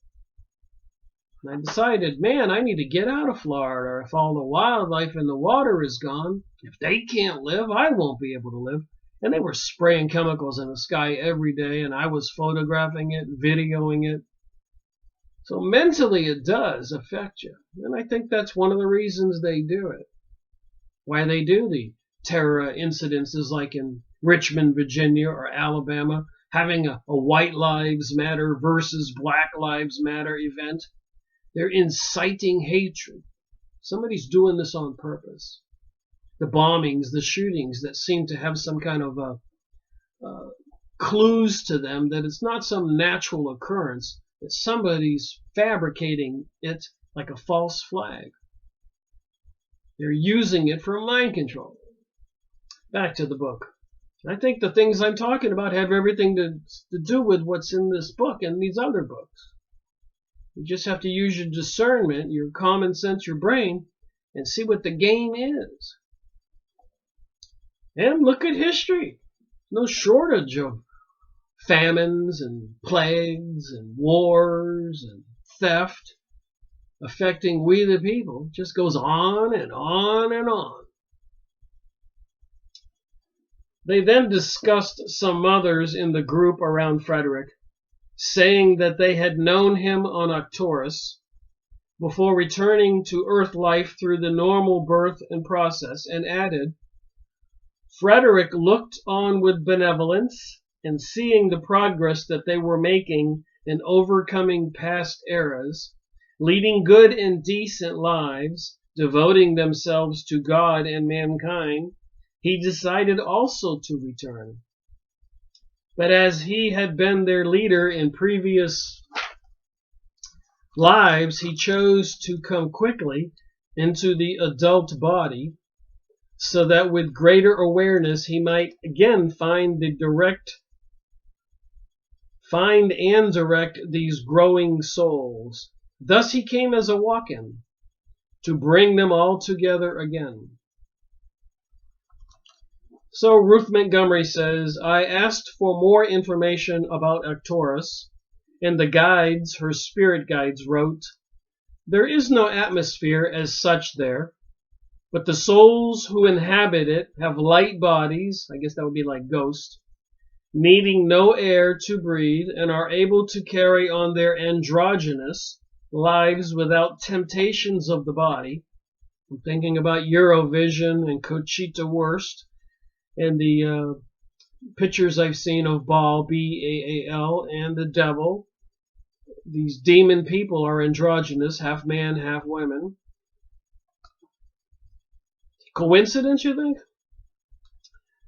[SPEAKER 1] And I decided, man, I need to get out of Florida. If all the wildlife in the water is gone, if they can't live, I won't be able to live. And they were spraying chemicals in the sky every day, and I was photographing it, videoing it. So mentally, it does affect you. And I think that's one of the reasons they do it. Why they do the terror incidences like in Richmond, Virginia or Alabama, having a White Lives Matter versus Black Lives Matter event. They're inciting hatred. Somebody's doing this on purpose. The bombings, the shootings that seem to have some kind of clues to them that it's not some natural occurrence, that somebody's fabricating it like a false flag. They're using it for mind control. Back to the book. I think the things I'm talking about have everything to do with what's in this book and these other books. You just have to use your discernment, your common sense, your brain, and see what the game is. And look at history. No shortage of famines and plagues and wars and theft affecting we the people. It just goes on and on and on. They then discussed some others in the group around Frederick, saying that they had known him on Arcturus before returning to Earth life through the normal birth and process, and added, Frederick looked on with benevolence, and seeing the progress that they were making in overcoming past eras, leading good and decent lives, devoting themselves to God and mankind, he decided also to return. But as he had been their leader in previous lives, he chose to come quickly into the adult body, so that with greater awareness he might again find and direct these growing souls. Thus he came as a walk-in to bring them all together again. So Ruth Montgomery says, I asked for more information about Arcturus, and the guides, her spirit guides, wrote, there is no atmosphere as such there, but the souls who inhabit it have light bodies, I guess that would be like ghosts, needing no air to breathe, and are able to carry on their androgynous lives without temptations of the body. I'm thinking about Eurovision and Conchita Wurst and the pictures I've seen of Baal, B-A-A-L, and the devil. These demon people are androgynous, half man, half women. Coincidence, you think?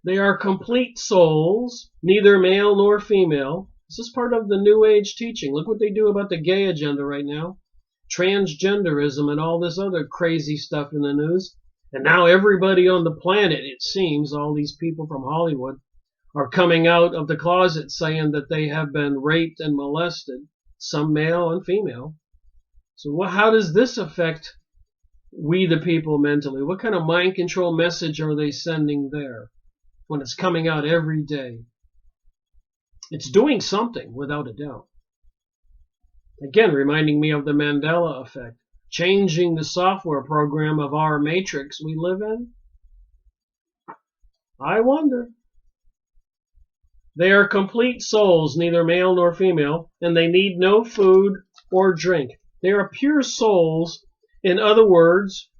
[SPEAKER 1] They are complete souls, neither male nor female. This is part of the New Age teaching. Look what they do about the gay agenda right now. Transgenderism and all this other crazy stuff in the news. And now everybody on the planet, it seems, all these people from Hollywood, are coming out of the closet saying that they have been raped and molested, some male and female. So how does this affect we the people mentally? What kind of mind control message are they sending there when it's coming out every day? It's doing something, without a doubt. Again, reminding me of the Mandela effect, changing the software program of our matrix we live in. I wonder. They are complete souls, neither male nor female, and they need no food or drink. They are pure souls. In other words,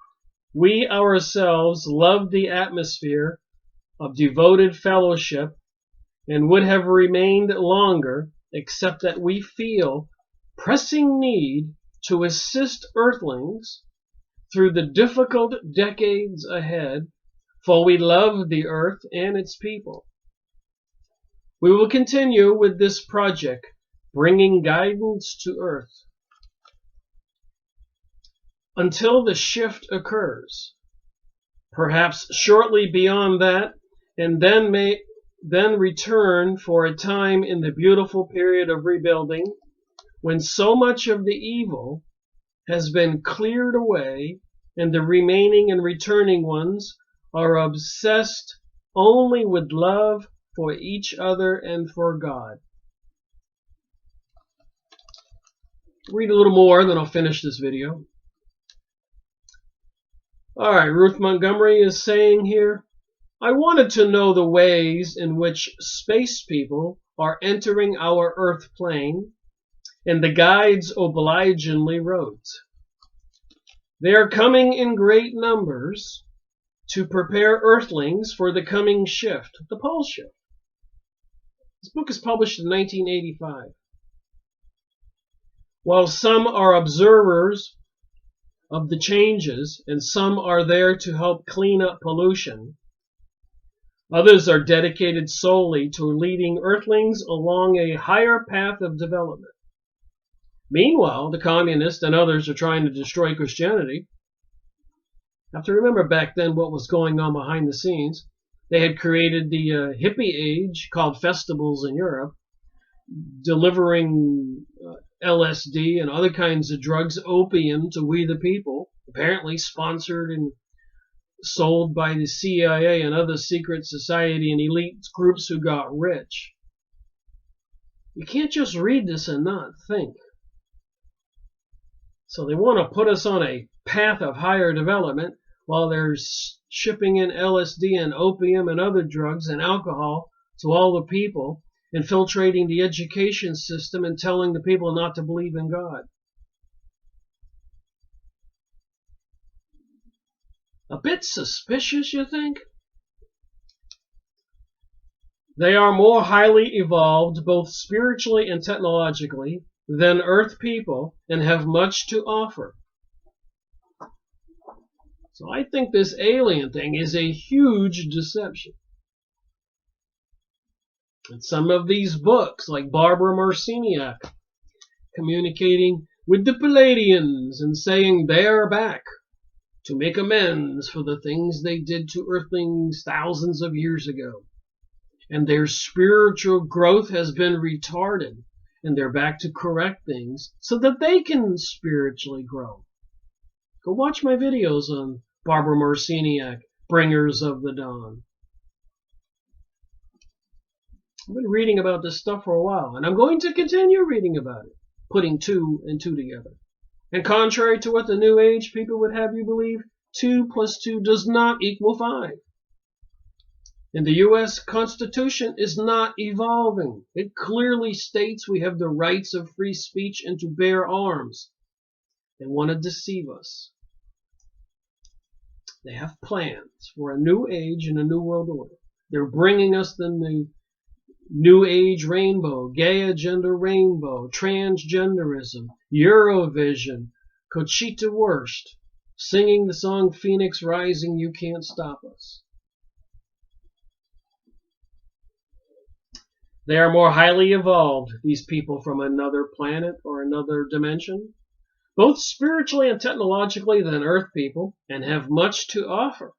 [SPEAKER 1] we ourselves love the atmosphere of devoted fellowship and would have remained longer, except that we feel pressing need to assist earthlings through the difficult decades ahead, for we love the earth and its people. We will continue with this project, bringing guidance to earth, until the shift occurs, perhaps shortly beyond that, and then return for a time in the beautiful period of rebuilding, when so much of the evil has been cleared away, and the remaining and returning ones are obsessed only with love for each other and for God. Read a little more, then I'll finish this video. Alright, Ruth Montgomery is saying here, I wanted to know the ways in which space people are entering our Earth plane, and the guides obligingly wrote, they are coming in great numbers to prepare Earthlings for the coming shift, the pole shift. This book is published in 1985. While some are observers of the changes, and some are there to help clean up pollution, others are dedicated solely to leading Earthlings along a higher path of development. Meanwhile, the communists and others are trying to destroy Christianity. You have to remember back then what was going on behind the scenes. They had created the hippie age, called festivals in Europe, delivering LSD and other kinds of drugs, opium, to we the people, apparently sponsored and sold by the CIA and other secret society and elite groups who got rich. You can't just read this and not think. So they want to put us on a path of higher development while they're shipping in LSD and opium and other drugs and alcohol to all the people, infiltrating the education system and telling the people not to believe in God. A bit suspicious, you think? They are more highly evolved, both spiritually and technologically, than Earth people and have much to offer. So I think this alien thing is a huge deception. And some of these books, like Barbara Marciniak, communicating with the Palladians and saying they are back to make amends for the things they did to Earthlings thousands of years ago. And their spiritual growth has been retarded, and they're back to correct things so that they can spiritually grow. Go watch my videos on Barbara Marciniak, Bringers of the Dawn. I've been reading about this stuff for a while, and I'm going to continue reading about it, putting two and two together. And contrary to what the New Age people would have you believe, 2 + 2 does not equal 5. And the U.S. Constitution is not evolving. It clearly states we have the rights of free speech and to bear arms. They want to deceive us. They have plans for a new age and a new world order. They're bringing us the new age rainbow, gay agenda rainbow, transgenderism, Eurovision, Conchita Wurst, singing the song Phoenix Rising, You Can't Stop Us. They are more highly evolved, these people from another planet or another dimension, both spiritually and technologically than Earth people, and have much to offer.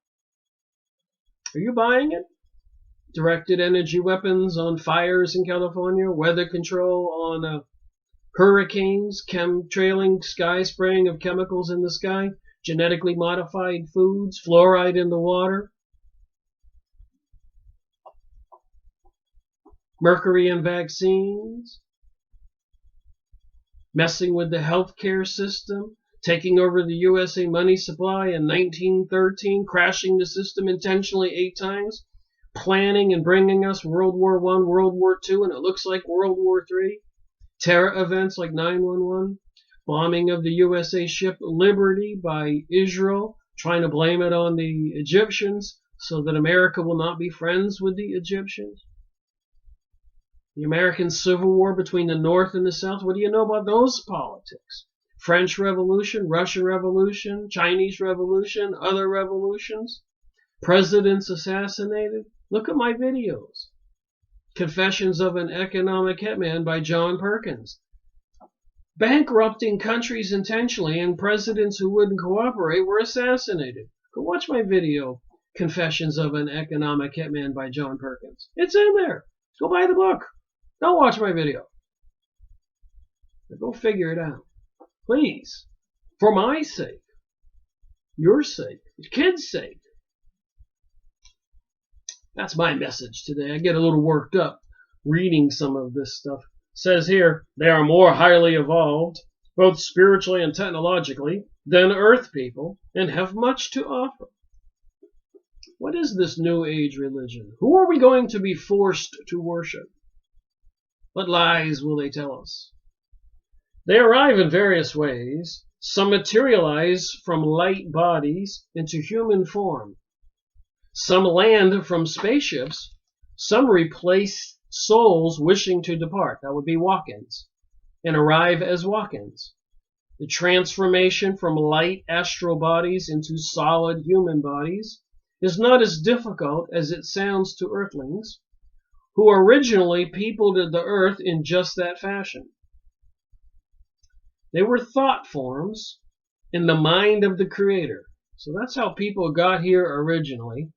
[SPEAKER 1] Are you buying it? Directed energy weapons on fires in California, weather control on hurricanes, chemtrailing, sky spraying of chemicals in the sky, genetically modified foods, fluoride in the water, mercury in vaccines, messing with the healthcare system, taking over the USA money supply in 1913, crashing the system intentionally 8 times, planning and bringing us World War I, World War II, and it looks like World War III, terror events like 9/11, bombing of the USA ship Liberty by Israel, trying to blame it on the Egyptians so that America will not be friends with the Egyptians. The American Civil War between the North and the South, what do you know about those politics? French Revolution, Russian Revolution, Chinese Revolution, other revolutions, presidents assassinated. Look at my videos. Confessions of an Economic Hitman by John Perkins. Bankrupting countries intentionally, and presidents who wouldn't cooperate were assassinated. Go watch my video, Confessions of an Economic Hitman by John Perkins. It's in there. Go buy the book. Don't watch my video. Go figure it out. Please. For my sake. Your sake. The kids' sake. That's my message today. I get a little worked up reading some of this stuff. It says here, they are more highly evolved, both spiritually and technologically, than Earth people, and have much to offer. What is this New Age religion? Who are we going to be forced to worship? What lies will they tell us? They arrive in various ways. Some materialize from light bodies into human form. Some land from spaceships. Some replace souls wishing to depart. That would be walk-ins. And arrive as walk-ins. The transformation from light astral bodies into solid human bodies is not as difficult as it sounds to Earthlings, who originally peopled the earth in just that fashion. They were thought forms in the mind of the Creator. So that's how people got here originally.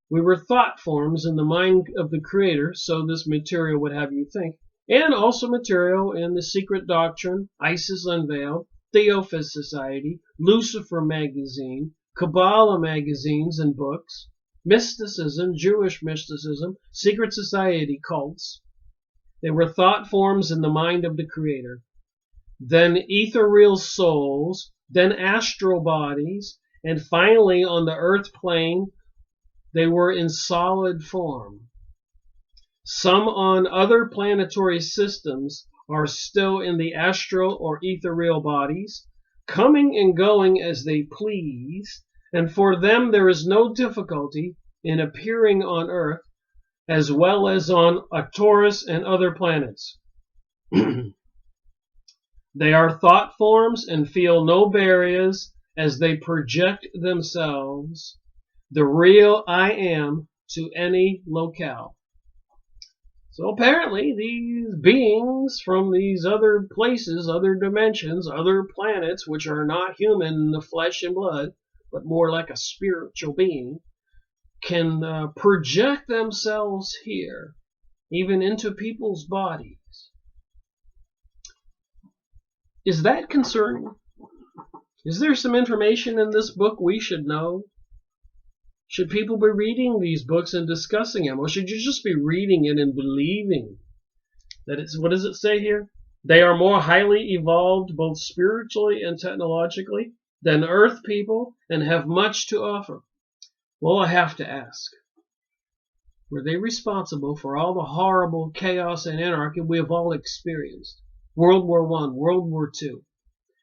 [SPEAKER 1] We were thought forms in the mind of the Creator, so this material would have you think. And also material in the Secret Doctrine, Isis Unveiled, Theophist Society, Lucifer Magazine, Kabbalah magazines and books, mysticism, Jewish mysticism, secret society cults. They were thought forms in the mind of the Creator. Then ethereal souls, then astral bodies, and finally on the earth plane, they were in solid form. Some on other planetary systems are still in the astral or ethereal bodies, coming and going as they please, and for them there is no difficulty in appearing on earth as well as on Arcturus and other planets. They are thought forms and feel no barriers as they project themselves, the real I am, to any locale. So apparently these beings from these other places, other dimensions, other planets, which are not human in the flesh and blood, but more like a spiritual being, can project themselves here, even into people's bodies. Is that concerning? Is there some information in this book we should know? Should people be reading these books and discussing them? Or should you just be reading it and believing that it's, what does it say here? They are more highly evolved both spiritually and technologically than Earth people and have much to offer. Well, I have to ask, were they responsible for all the horrible chaos and anarchy we have all experienced? World War I, World War II,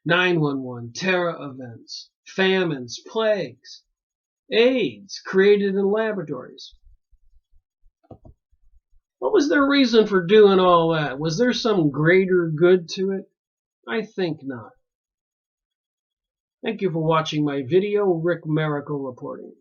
[SPEAKER 1] 9/11, terror events, famines, plagues, AIDS created in laboratories. What was their reason for doing all that? Was there some greater good to it? I think not. Thank you for watching my video, Rick Miracle reporting.